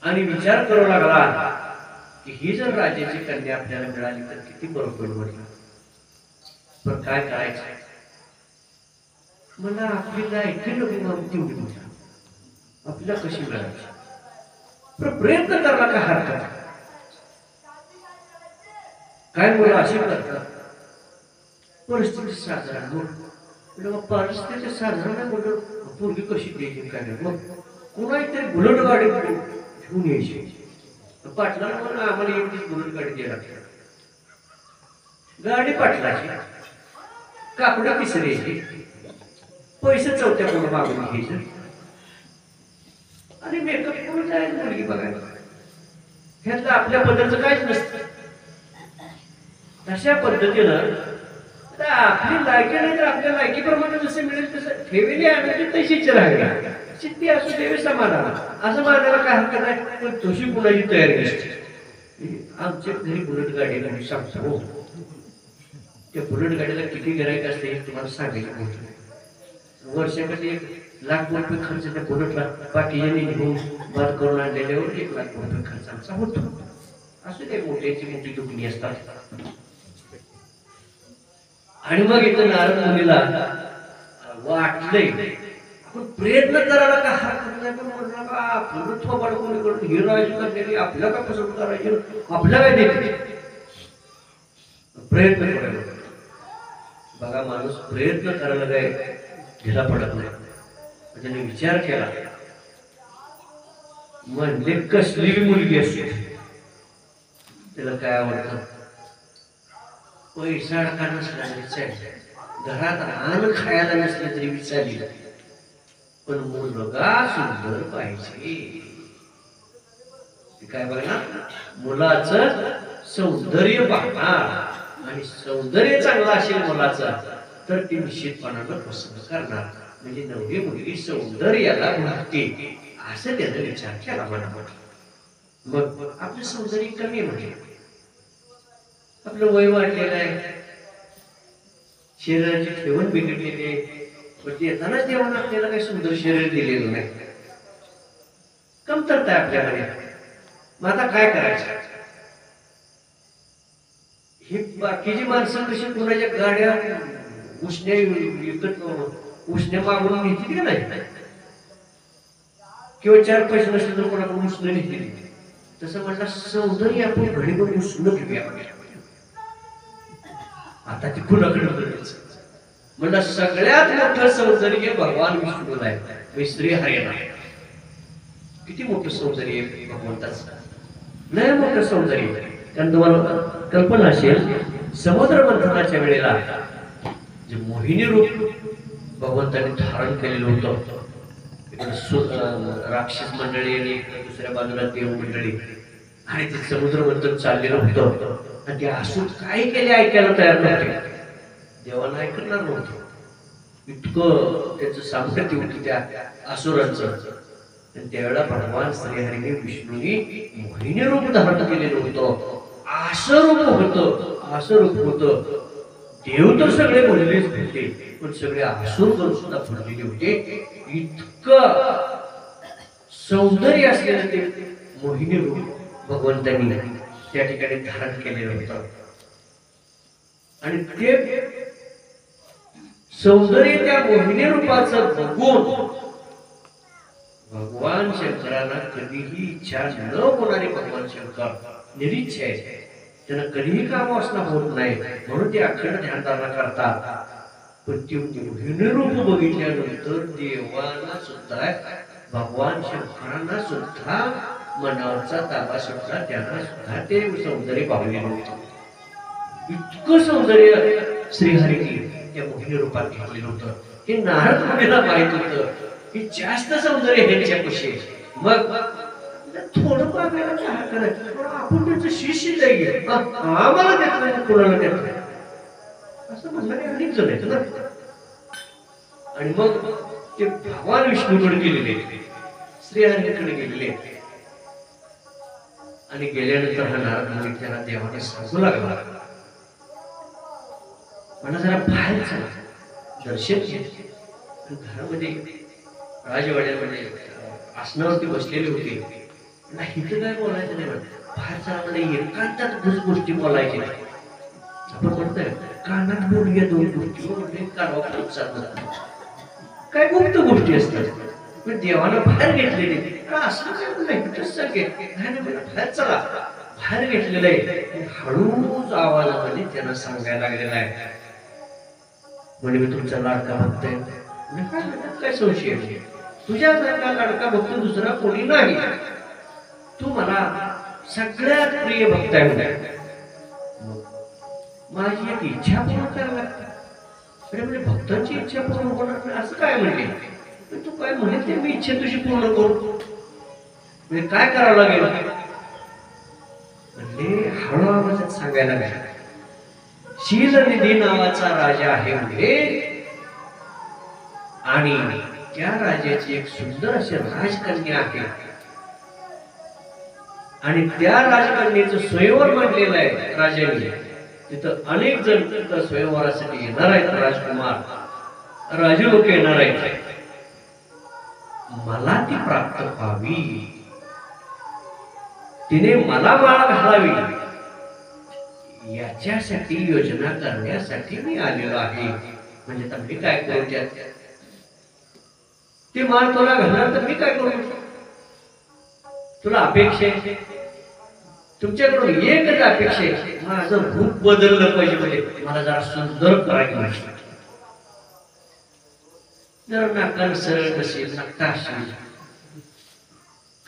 आणि विचार करू लागला की ही जर राजाची कन्या आपल्याला मिळाली तर किती बरं होईल म्हटलं. पण काय करायचं, मला आपली लायकी तेवढी म्हटलं, आपल्याला कशी मिळायची, पण प्रयत्न करायला काय हरकत आहे. काय मुलं अशी करतात, परिस्थिती साधारण, परिस्थिती साधारण बोलतो पूर्वी कशी द्यायची काय नाही. मग कुणाही तरी बुलेट गाडी घेऊन यायची, पाटलाला म्हणून आम्हाला एक दिवस बुलेट गाडी द्यायला लागली. गाडी पाटलाची, कापडा पिसरायची, पैसे चौथ्या कोण मागून घ्यायचं आणि मेकअप करून जायचं मुलगी बघायला. ह्यातलं आपल्या पद्धतीचं काहीच नसतं. तशा पद्धतीनं आपली लायकी नाही तर आपल्या लायकीप्रमाणे जसं मिळेल तसं ठेवली आम्ही तशीच राहिली, चित्ती असू देवी समाधान असं मानायला काय हरकत नाही. पण तशी कुणाची तयारी नसते. आमच्या घरी बुलेट गाडी नाही सांगतो, त्या बुलेट गाडीला किती गिरायक असते हे तुम्हाला सांगायचं मोठं. वर्षामध्ये 1 लाख रुपये खर्च त्या बुलेटला बाकीच्याने घेऊन बाद करून आणलेल्यावर 1 लाख रुपये खर्च आमचा होतो. असू दे, मोठ्याची मोठी दुखणी असतात. आणि मग इथं नारद मुनीला वाटलंय आपण प्रयत्न करायला का हरकत नाही, पण म्हणलं का आपलं थोबाड कोणीकडून ही राहायची करण्याची आपल्या का पसंत करायची, आपल्या काय देखील प्रयत्न करायला. बघा, माणूस प्रयत्न करायला काय ढिला पडत नाही. त्याने विचार केला, म्हणजे कसली मुलगी असते त्याला काय आवडतं, पैसा अडका नसला तरी चालेल, घरात अन्न खायला नसलं तरी चालेल, पण मुलगा सुंदर पाहिजे. काय बघा, मुलाचं सौंदर्य पाहणार आणि सौंदर्य चांगलं असेल मुलाचं तर ती निश्चितपणानं पसंत करणार. म्हणजे नवरी मुलगी सौंदर्याला भरते असं त्याचा विचार केला मनामध्ये. मग आपलं सौंदर्य कमी म्हणजे आपलं वय वाढलेलं आहे, शरीराची ठेवण बिघडलेली आहे, पण येतानाच देवानं आपल्याला काही सुंदर शरीर दिलेलं नाही, कमतरता आहे आपल्याकडे. मग आता काय करायचं, ही बाकीची माणसं कशी कुणाच्या गाड्या उष्ण्या विकत उष्ण्या मागून घेतली का नाही, किंवा 4 पैसे नसले तर कोणाकडून उष्ण घेतली, तसं म्हटलं सौंदर्य आपण घडी करून उष्ण घेऊया. आता ती कुणाकडे म्हणलं सगळ्यात मोठं सौंदर्य भगवान विष्णूला आहे, श्री हरिला. किती मोठं सौंदर्य आहे भगवंताचं, लय मोठं सौंदर्य. कारण तुम्हाला कल्पना असेल, समुद्र मंथनाच्या वेळेला जे मोहिनी रूप भगवंताने धारण केलेलं होतं, राक्षस मंडळी आणि दुसऱ्या बाजूला देव मंडळी, आणि ते समुद्र मंथन चाललेलं होतं. आणि ते असून काय केले ऐकायला तयार नव्हते, देवाला ऐकणार नव्हतं. इतकं त्याचं सामर्थ्य होतं त्या असुरांचं. आणि त्यावेळेला भगवान श्रीहरीने विष्णूने मोहिनी रूप धारण केलेलं होतं. असं रूप होतं. देव तर सगळे बोललेच होते, पण सगळे आसूर करून सुद्धा भरलेले होते. इतकं सौंदर्य असलेलं ते मोहिनी रूप भगवंतांनी त्या ठिकाणी धारण केलेलं होतं. आणि ते सौंदर्य त्या मोहिनी रूपाचं बघून भगवान शंकरांना कधीही इच्छा न होणारे भगवान शंकर निरीच्छ आहे. त्यांना कधीही काम असणं होत नाही, म्हणून ते अखंड ध्यानधारणा करतात. पण ते मोहिनी रूप बघितल्यानंतर देवांना सुद्धा भगवान शंकरांना सुद्धा मनावरचा ताबा सुटला. त्यांना सुद्धा ते सौंदर्य पावले नव्हते. इतकं सौंदर्य श्रीहरीने त्या मोहिनी रूपात घेतलेलं होतं. हे नारद मुनीला माहित होतं की जास्त सौंदर्य ह्यांच्यापाशी. मग थोडं आपल्याला काय करायचं, आपण त्याचं शिष्य जाईल आम्हाला देत नाही, कोणाला देत नाही असं म्हणणारे अनेक जण आहेत ना. आणि मग ते भगवान विष्णूकडे गेलेले, श्रीहरीकडे गेलेले. आणि गेल्यानंतर हा नारद मुनी त्याला देवाने सांगू लागला, मला जरा बाहेर चला, दर्शन घे. घरामध्ये राजवाड्यामध्ये आसनावरती बसलेले होते. इथं काय बोलायचं नाही, बाहेर चला म्हणजे एकांतात गोष्टी बोलायची. आपण म्हणतोय कानात बोलूया दोन गोष्टी, काय गुप्त गोष्टी असतात. पण देवाला बाहेर घेतलेले असं नाही, बाहेर चला, बाहेर घेतलेलं आहे. हळूच आवाजामध्ये त्यांना सांगायला लागलेला आहे, म्हणजे मी तुमचा लाडका भक्त आहे. काय संशय, तुझ्यासारखा लाडका भक्त दुसरा कोणी नाही. तू मला सगळ्यात प्रिय भक्त आहे. माझी एक इच्छा पूर्ण करायला लागते. म्हणजे भक्तांची इच्छा पूर्ण होणार नाही असं काय म्हणले. तू काय म्हणेल ते मी इच्छा तुझी पूर्ण करू, म्हणजे काय करावं लागेल. म्हणजे हळू आवाजात सांगायला लागेल, शीलनिधी नावाचा राजा आहे म्हणजे, आणि त्या राजाची एक सुंदर अशी राजकन्या आहे. आणि त्या राजकन्येचं स्वयंवर मांडलेलं आहे राजाने. तिथं अनेक जण तिथं स्वयंवरासाठी येणार आहेत. राजकुमार राजे लोक येणार आहेत. मला ती प्राप्त व्हावी, तिने मला माळ घालावी, याच्यासाठी योजना करण्यासाठी मी आलेलो आहे. म्हणजे तर मी काय करू, ती माळ तुला घालणार तर मी काय करू. तुला अपेक्षा आहे, तुमच्याकडून एकच अपेक्षा आहे, माझं रूप बदललं पाहिजे, म्हणजे मला जरा सुंदर करायला पाहिजे. जरा नाकान सरळ नसेल, नक्का असेल,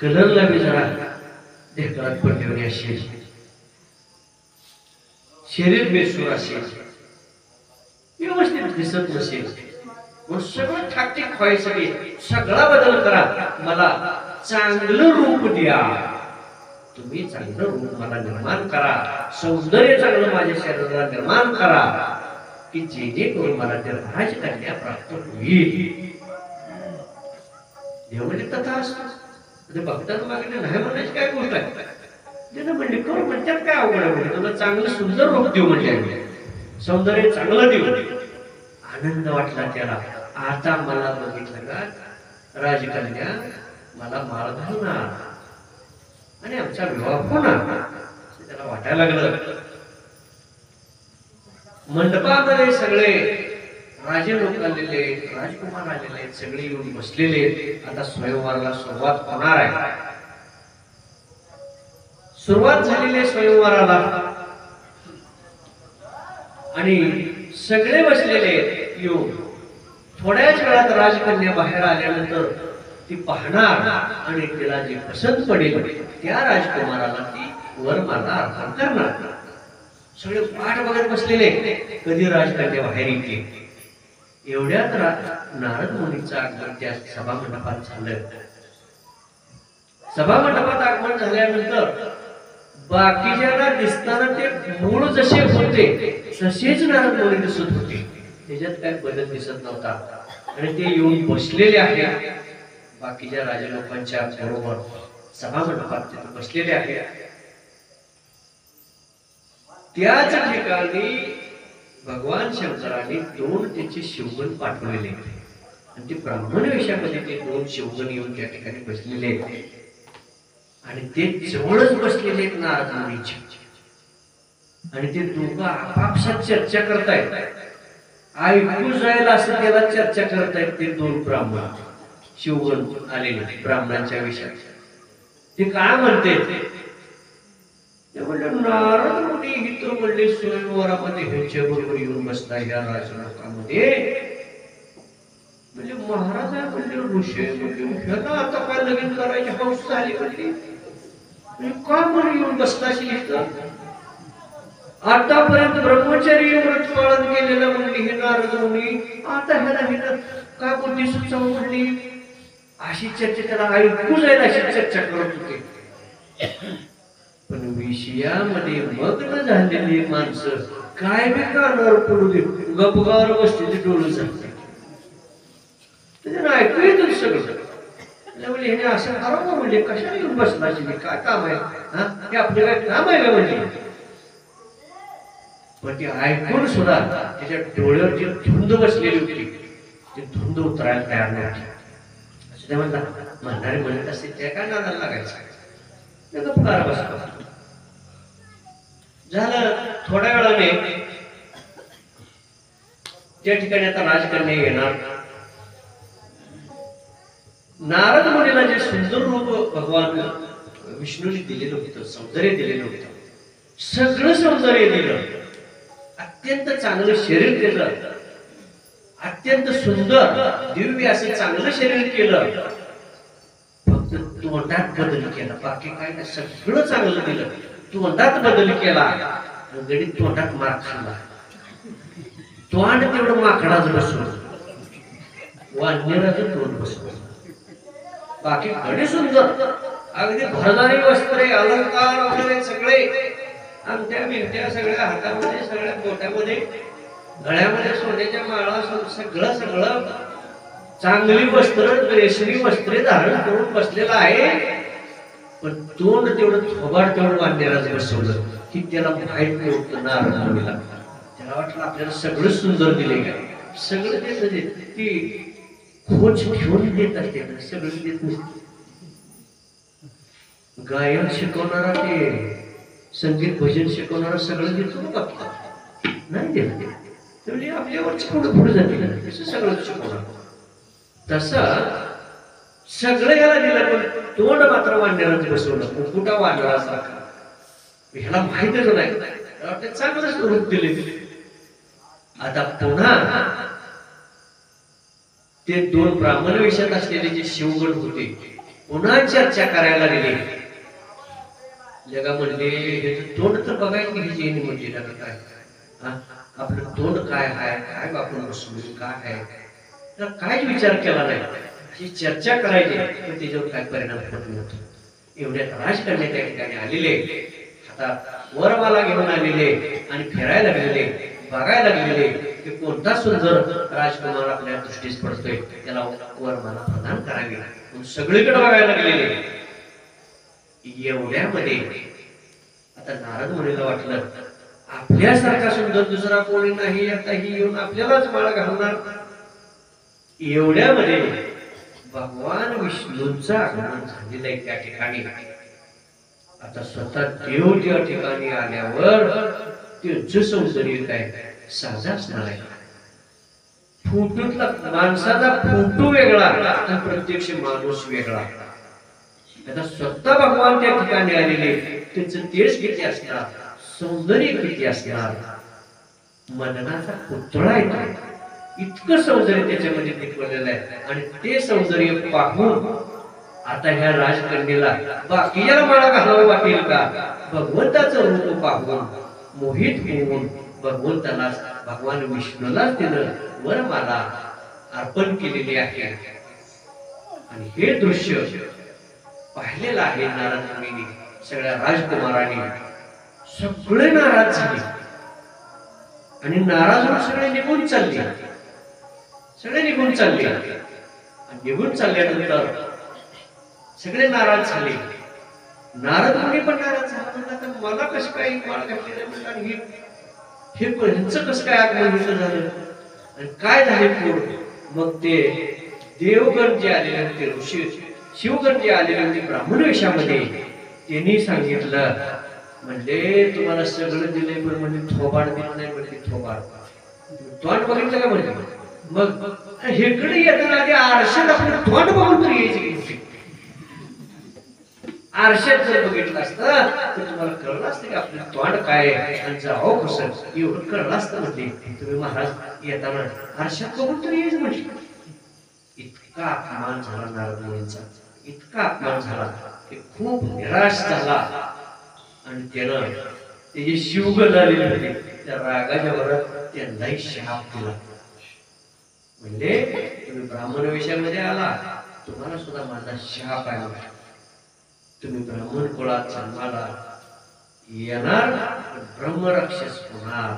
कलरला बी जरा ढेकळात पडल्यावर असेल, शरीर बेसूर असेल, व्यवस्थित दिसत नसेल, सगळं ठाकठीक व्हायसाठी सगळा बदल करा. मला चांगलं रूप द्या, तुम्ही चांगलं रूप मला निर्माण करा, सौंदर्य चांगलं माझ्या शरीराला निर्माण करा, की जेणेकरून मला ते राजकन्या प्राप्त होईल. देव म्हणजे तथा असतो. भक्तांना मागणे नाही म्हणायची काय गोष्ट आहे. त्यानं म्हणले करू, म्हणतात काय अवघड आहे, तुला चांगलं सुंदर रूप देऊ, म्हणजे सौंदर्य चांगलं देऊ. आनंद वाटला त्याला. आता मला बघितलं का राजकन्या मला माळ घालणार आणि आमचा विवाह होणार, त्याला वाटायला लागलं. मंडपामध्ये सगळे राजे लोक आलेले, राजकुमार आलेले आहेत, सगळे येऊन बसलेले. आता स्वयंवराला सुरुवात होणार आहे. सुरुवात झालेली स्वयंवराला, आणि सगळे बसलेले येऊन. थोड्याच वेळात राजकन्या बाहेर आल्यानंतर ती पाहणार आणि तिला जे पसंत पडेल त्या राजकुमाराला ती वरमाला अर्पण करणार. सगळे वाट बघत बसलेले कधी राजकन्या बाहेर येते. एवढ्यात नारद मुनीचं आगमन त्या सभामंडपात झालं. सभामंडपात आगमन झाल्यानंतर बाकीच्यांना दिसताना ते मूळ जसे होते तसेच नारद मुनी दिसत होते. त्याच्यात काय बदल दिसत नव्हता. आणि ते येऊन बसलेले आहेत. बाकीच्या राजे लोकांच्या बरोबर सभामंडपात तिथे बसलेले आहे. त्याच ठिकाणी भगवान शंकरांनी 2 त्याचे शिवगण पाठवलेले आणि ते ब्राह्मण वेशामध्ये ते 2 शिवगण येऊन त्या ठिकाणी बसलेले आहेत आणि ते जवळच बसलेले आहेत नारद मुनीचे. आणि ते दोघं आपापसात चर्चा करतायत. ऐकू जायला असं त्याला चर्चा करतायत ते 2 ब्राह्मण शिवगण आलेले ब्राह्मणांच्या विषयात. ते काय म्हणते ते म्हणले नारद मुनी इथं म्हणले स्वयंवरामध्ये ह्यांच्या बरोबर येऊन बसता या राजलोकामध्ये. म्हणजे महाराज आहे म्हणजे ऋषी म्हणजे ह्याला आता काय लगीन करायची हौस झाली म्हणजे काय म्हणून येऊन बसताशी इथं. आतापर्यंत ब्रह्मचर्य व्रत पालन केलेलं म्हणली हे नारद मुनी आता ह्याला हिनं काय बुद्धी सुचव म्हणली. अशी चर्चा त्याला ऐकू जाईल अशी चर्चा करत होते. पण विषयामध्ये मग्न झालेली माणसं काय बी कानावर पडू दे गपगावर बसलेली डोळं जाते त्यांना ऐकू येतं सगळं. म्हणजे ह्याने असं करावं म्हणजे कशाला येऊन बसला काय काम आहे हा हे आपलं काय काम आहे का म्हणजे. पण ती ऐकून सुद्धा त्याच्या डोळ्यावर जी धुंद बसलेली होती ती धुंद उतरायला तयार नव्हती. असं ते म्हणणारे म्हणत असते त्या काय नादाला लागायचं झालं. थोड्या वेळाने त्या ठिकाणी आता राजकन्या येणार. नारद मुनीला जे सुंदर रूप भगवान विष्णूने दिलेलं होतं सौंदर्य दिलेलं होतं सगळं सौंदर्य दिलं. अत्यंत चांगलं शरीर केलं अत्यंत सुंदर दिव्य असं चांगलं शरीर केलं. फक्त तोंडात बदल केला बाकी काय नाही सगळं चांगलं दिलं. तोंडात बदल केला गडीत तोंडात मार खाल्ला. तोंड तेवढं माकडाच बसवलं वानराचं तोंड बसवलं. बाकी गडी सुंदर अगदी भरणारी वस्त्रे अलंकार वगैरे सगळे अंगठ्या बिंगठ्या सगळ्या हातामध्ये सगळ्या बोटामध्ये गळ्यामध्ये सोन्याच्या माळा सगळं सगळं चांगली वस्त्र रेशमी वस्त्रे धारण करून बसलेला आहे. पण तोंड तेवढं थोबाड तेवढं वानराच बसवलं की त्याला माहित नव्हतं नारद मुनीला. त्याला वाटलं आपल्याला सगळं सुंदर दिले काय सगळं देत ती खोच घेऊन देत असते सगळं देत नसते. गायन शिकवणारा ते संगीत भजन शिकवणारा सगळं देतो ना नाही देत म्हणजे आपल्यावरच पुढे पुढे जाते सगळं शिकवणार. तसं सगळं याला दिलं पण तोंड मात्र वानराचं बसवलं मुकुटा वानरासारखा. ह्याला माहितच नाही चांगलंच रूप दिले. आता पुन्हा ते 2 ब्राह्मण वेशात असलेले जे शिवगण होते पुन्हा चर्चा करायला लागले. जगा म्हणले हे तोंड तर बघायचं घ्यायचे म्हणजे काय आपलं तोंड काय आहे काय बापून बसलो काय आहे तर काहीच विचार केला नाही. अशी चर्चा करायची पण त्याच्यावर काय परिणाम होत नव्हतो. एवढ्यात राजकन्या त्या ठिकाणी आलेले हातात वरमाला घेऊन आलेले आणि फिरायला लागलेले बघायला लागलेले की कोणता सुंदर राजकुमार आपल्या दृष्टीस पडतोय त्याला वरमाला प्रदान करावी म्हणून सगळीकडे बघायला लागलेले. एवढ्यामध्ये आता नारद मुनीला वाटलं आपल्यासारखा सुंदर दुसरा कोणी नाही आता ही येऊन आपल्यालाच माळा घालणार. एवढ्यामध्ये भगवान विष्णूंचा आगमन झालेलं आहे त्या ठिकाणी. आता स्वतः देव त्या ठिकाणी आल्यावर त्यांचं सौंदर्य काय साधा असणार आहे. फोटोतला माणसाचा फोटो वेगळा आणि प्रत्यक्ष माणूस वेगळा. आता स्वतः भगवान त्या ठिकाणी आलेले त्यांचं तेज किती असणार सौंदर्य किती असणार. मननाचा पुतळा येतो इतकं सौंदर्य त्याच्यामध्ये टिकवलेलं आहे. आणि ते सौंदर्य पाहून आता ह्या राजकन्येला बाकीला माळा घालावं वाटेल का. भगवंताचं रूप पाहून मोहित होऊन भगवंताला भगवान विष्णूलाच तिनं वरमाला अर्पण केलेली आहे. आणि हे दृश्य पाहिलेलं आहे नारद मुनीने सगळ्या राजकुमारांनी. सगळे नाराज झाले आणि नाराज होऊन सगळे निघून चालले. निघून चालल्यानंतर सगळे नाराज झाले. नारद मुनी पण नाराज झाला. म्हणला तर मला कसं काय माळ घातलेलं म्हणलं, आणि हे ह्यांचं कसं काय आगमन झालं आणि काय झाले पूर. मग ते देवगण जे आलेले होते, ऋषी शिवगण जे आलेले होते ब्राह्मण वेशामध्ये, त्यांनी सांगितलं म्हणजे तुम्हाला सगळं दिलंय पण म्हणजे थोबाड दिलं नाही म्हणजे थोबाड. तोंड बघितलं का म्हणजे. मग हेकडे येताना आधी आरशात आपलं तोंड बघून तरी यायची. आरशात जर बघितलं असतं तर तुम्हाला कळलं असतं की आपलं तोंड काय आणि जावं कसं एवढं कळलं असतं. म्हणजे तुम्ही महाराज येताना आरशात बघून तरी यायचं म्हणजे. इतका अपमान झाला नारद मुनींचा, इतका अपमान झाला की खूप निराश झाला. आणि त्यानं ते जे शिवगण आलेले होते त्या रागाच्या वरात त्यांनाही शाप दिला. म्हणजे तुम्ही ब्राह्मण वेशामध्ये आला, तुम्हाला सुद्धा माझा शाप आहे. तुम्ही ब्राह्मण कुळात जन्माला येणार, ब्रह्मराक्षस होणार,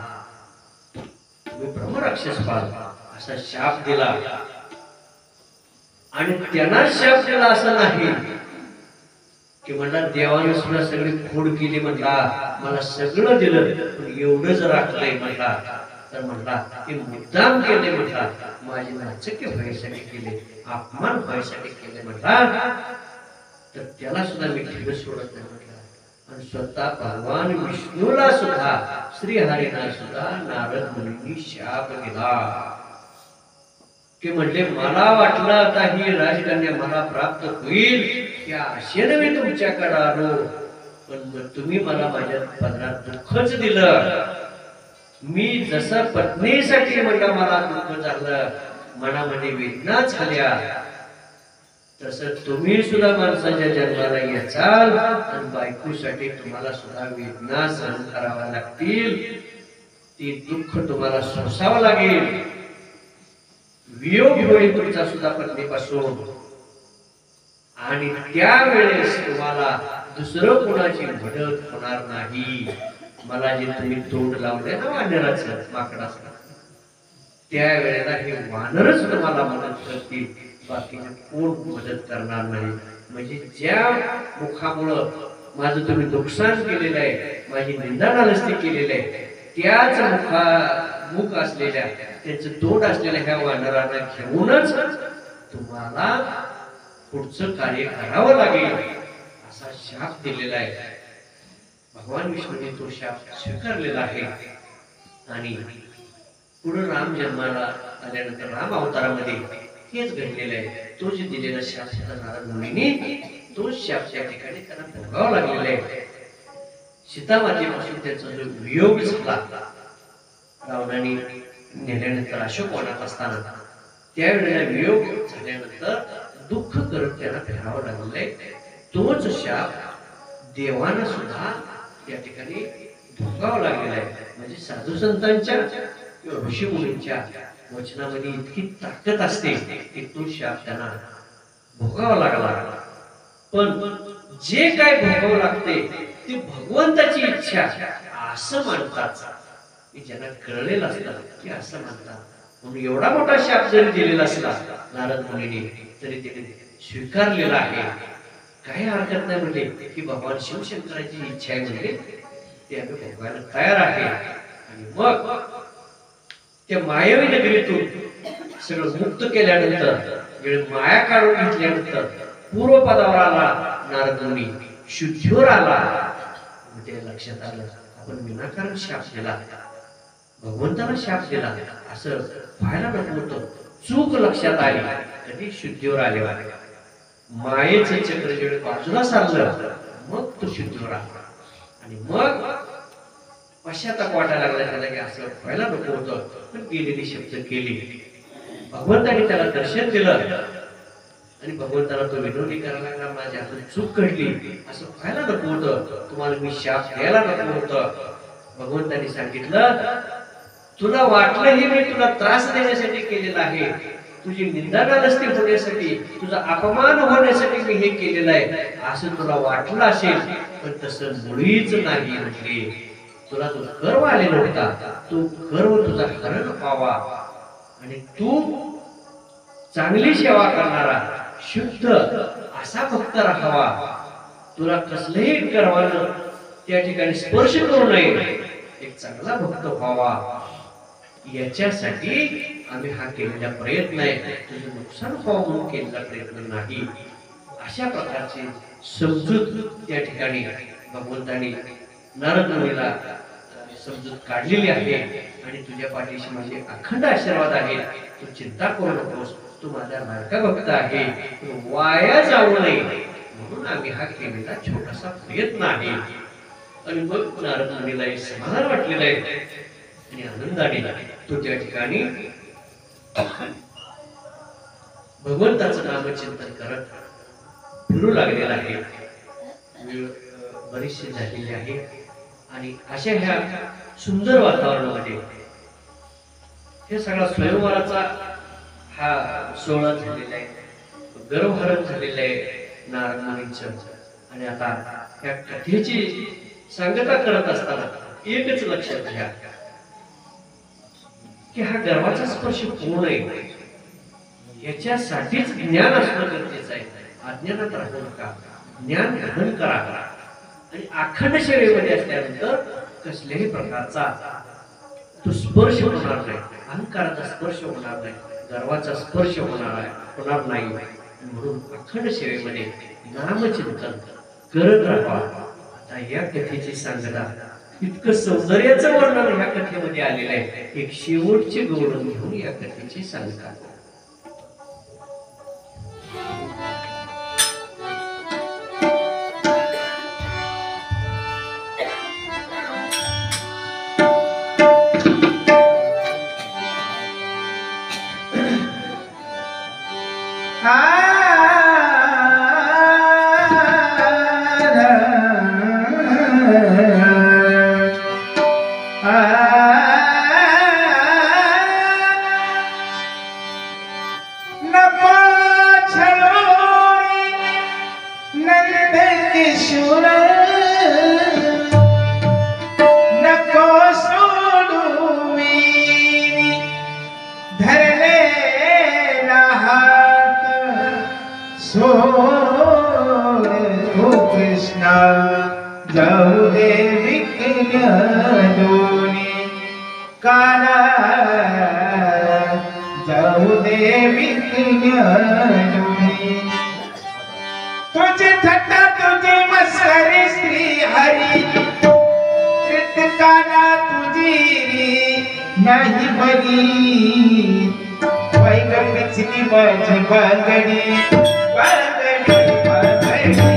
तुम्ही ब्रह्मराक्षस व्हाल असा शाप दिला. आणि त्यांना शाप दिला असं नाही की म्हणला देवाने सुद्धा सगळी खोड केली, म्हणला मला सगळं दिलं पण एवढंच राखलंय म्हणला. तर म्हणला ते मुद्दाम केले, म्हणला माझे नाचक्य व्हायसाठी केले, अपमान व्हायसाठी केले म्हणला. तर त्याला सुद्धा मी ठेव सोडत नाही म्हटलं. आणि स्वतः भगवान विष्णूला सुद्धा श्रीहरीना सुद्धा नारद मुनींनी शाप दिला की म्हणजे मला वाटलं आता ही राजकन्या मला प्राप्त होईल या आशेने मी तुमच्याकडे आलो, पण तुम्ही मला माझ्या पदरात दुःखच दिलं. मी जसं पत्नीसाठी म्हणलं मला दुःख झालं, मनामध्ये वेदना झाल्या, तसं तुम्ही सुद्धा माणसाच्या जन्माला याचाल आणि बायकोसाठी तुम्हाला सुद्धा वेदना सहन कराव्या लागतील. ती दुःख तुम्हाला सोसावं लागेल. वियोग होईल तुमचा सुद्धा पत्नीपासून. आणि त्यावेळेस तुम्हाला दुसरं कोणाची मदत होणार नाही. मला जे तुम्ही तोंड लावले ना वानराचं, माकडाचं, त्यावेळेला हे वानरच तुम्हाला मदत करतील, बाकीचे कोण मदत करणार नाही. म्हणजे ज्या मुखामुळं माझं तुम्ही नुकसान केलेलं आहे, माझी निंदा नालस्ती केलेलं आहे, त्याच मुख असलेल्या, त्याचं तोंड असलेल्या ह्या वानरांना घेऊनच तुम्हाला पुढचं कार्य करावं लागेल असा शाप दिलेला आहे. भगवान विष्णूने तो शाप स्वीकारलेला आहे. आणि पुढे राम जन्माला आल्यानंतर राम अवतारामध्ये हेच घडलेलं आहे. तो जे दिलेला शाप नारद मुनींनी, तो शाप त्या ठिकाणी त्यांना भोगावा लागलेला आहे. सीता मातेपासून त्यांचा जो वियोग झाला, रावणाने नेल्यानंतर अशोक वनात असताना त्यावेळेला वियोग झाल्यानंतर दुःख करत त्यांना फिरावं लागलेलं आहे. तोच शाप देवांना सुद्धा या ठिकाणी भोगावा लागलेला आहे. म्हणजे साधू संतांच्या किंवा ऋषी मुनींच्या वचनामध्ये इतकी ताकद असते की तो शाप त्यांना भोगावा लागला. पण जे काय भोगावं लागते ते भगवंताची इच्छा असं मानतात. की ज्यांना कळलेलं असतं की असं मानतात. म्हणून एवढा मोठा शाप जरी दिलेला असला नारद मुनीने तरी त्याने स्वीकारलेला आहे. काही हरकत नाही म्हणजे की भगवान शिवशंकराची इच्छा आहे म्हणजे ते आम्ही भोगायला तयार आहे. आणि मग त्या मायावी नगरीतून सगळं मुक्त केल्यानंतर, माया काढून घेतल्यानंतर पूर्वपदावर आला नारद मुनी, शुद्धीवर आला. ते लक्षात आलं आपण विनाकारण शाप दिला, भगवंताला शाप दिला असं व्हायला नको होतं. चूक लक्षात आली, कधी शुद्धीवर आले. मायेचं चक्र जेवढे बाजूला सारलं मग तो शुद्धीवर आला. आणि मग पश्चाताप वाटायला लागला त्याला की असं व्हायला नको होतं. पण गेलेली शब्द केली. भगवंताने त्याला दर्शन दिलं आणि भगवंताला तो विनोदी करायला लागला, माझ्या हातून चूक घडली, असं व्हायला नको होतं, तुम्हाला मी शाप द्यायला नको होतं. भगवंताने सांगितलं तुला वाटलं हे मी तुला त्रास देण्यासाठी केलेला आहे, तुझी निंदा नालस्ती होण्यासाठी, तुझा अपमान होण्यासाठी मी हे केलेलं आहे असं तुला वाटलं असेल, पण तसं मुळीच नाही. म्हटले तुला तो गर्व आलेला होता, तो गर्व तुझा हरण पावा आणि तू चांगली सेवा करणारा शुद्ध असा भक्त राहावा, तुला कसलेही गर्वानं त्या ठिकाणी स्पर्श करू नये, एक चांगला भक्त व्हावा, याच्यासाठी आम्ही हा केलेला प्रयत्न आहे. तुझं नुकसान व्हावं म्हणून केलेला प्रयत्न नाही. अशा प्रकारची समजूत त्या ठिकाणी भगवंतानी नारद मुनीला समजूत काढलेली आहे. आणि तुझ्या पाठीशी माझे अखंड आशीर्वाद आहे. तू चिंता करू नकोस, तू माझा लाडका भक्त आहे, तू वाया जाऊ नये म्हणून आम्ही हा केलेला छोटासा प्रयत्न आहे. आणि मग नारद मुनीला एक समाधान वाटलेलं आहे आणि आनंदाने तो त्या ठिकाणी भगवंताचं नामचिंतन करत फिरू लागलेला आहे. वेळ बरीचशी झालेली आहे आणि अशा ह्या सुंदर वातावरणामध्ये हे सगळा स्वयंवराचा हा सोहळा झालेला आहे, गर्भहरण झालेलं आहे नारद मुनींचं. आणि आता या कथेची सांगता करत असताना एकच लक्षात घ्या की हा गर्वाचा स्पर्श होऊ नये, याच्यासाठीच ज्ञान असणं गरजेचं आहे. अज्ञानात राहू नका, ज्ञान ग्रहण करा. आणि अखंड सेवेमध्ये असल्यानंतर कसल्याही प्रकारचा तो स्पर्श होणार नाही, अहंकाराचा स्पर्श होणार नाही, गर्वाचा स्पर्श होणार नाही. म्हणून अखंड सेवेमध्ये नामचिंतन करत राहा. आता या कथेची सांगता इतकं सौंदर्याचं वर्णन ह्या कथेमध्ये आलेलं आहे. एक शेवटचे गौरव घेऊन या कथेची सांगता. जाऊ दे विकल्या दोन्ही काना, जाऊ दे विकल्या दोन्ही. तुझे थट्टा तुझी मस्करी श्री हरी, काना तुझी नाही बरी. वैग पिचली माझी बांगडी, बांगडी बांगडी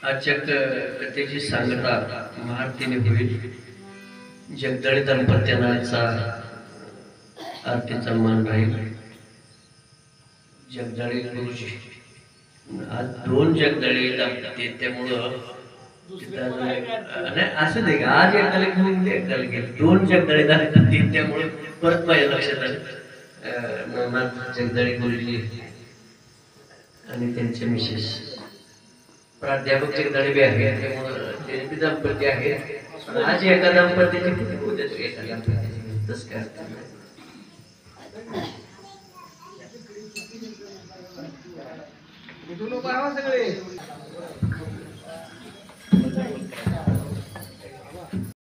आजच्या कथेची सांगता महाआरतीने होईल. जगदळे दंपत्यांचा आरतीचा मान राहील. जगदळे गुरुजी आज 2 जगदळे दाम्पत्य त्यामुळं असं नाही का आज एकाला घेऊन ते एकाला गेलं 2 जगदळे दाम्पत्य त्यामुळे परत माझ्या लक्षात आलं नवनाथ जगदळे गुरुजी आणि त्यांचे मिसेस प्राध्यापक जगदळे बी आहेत त्यामुळं ते बी दाम्पत्य आहेत. आज एका दाम्पत्याची किती उद्या एका दाम्पत्याची तसं काय अर्थ नाही. सगळे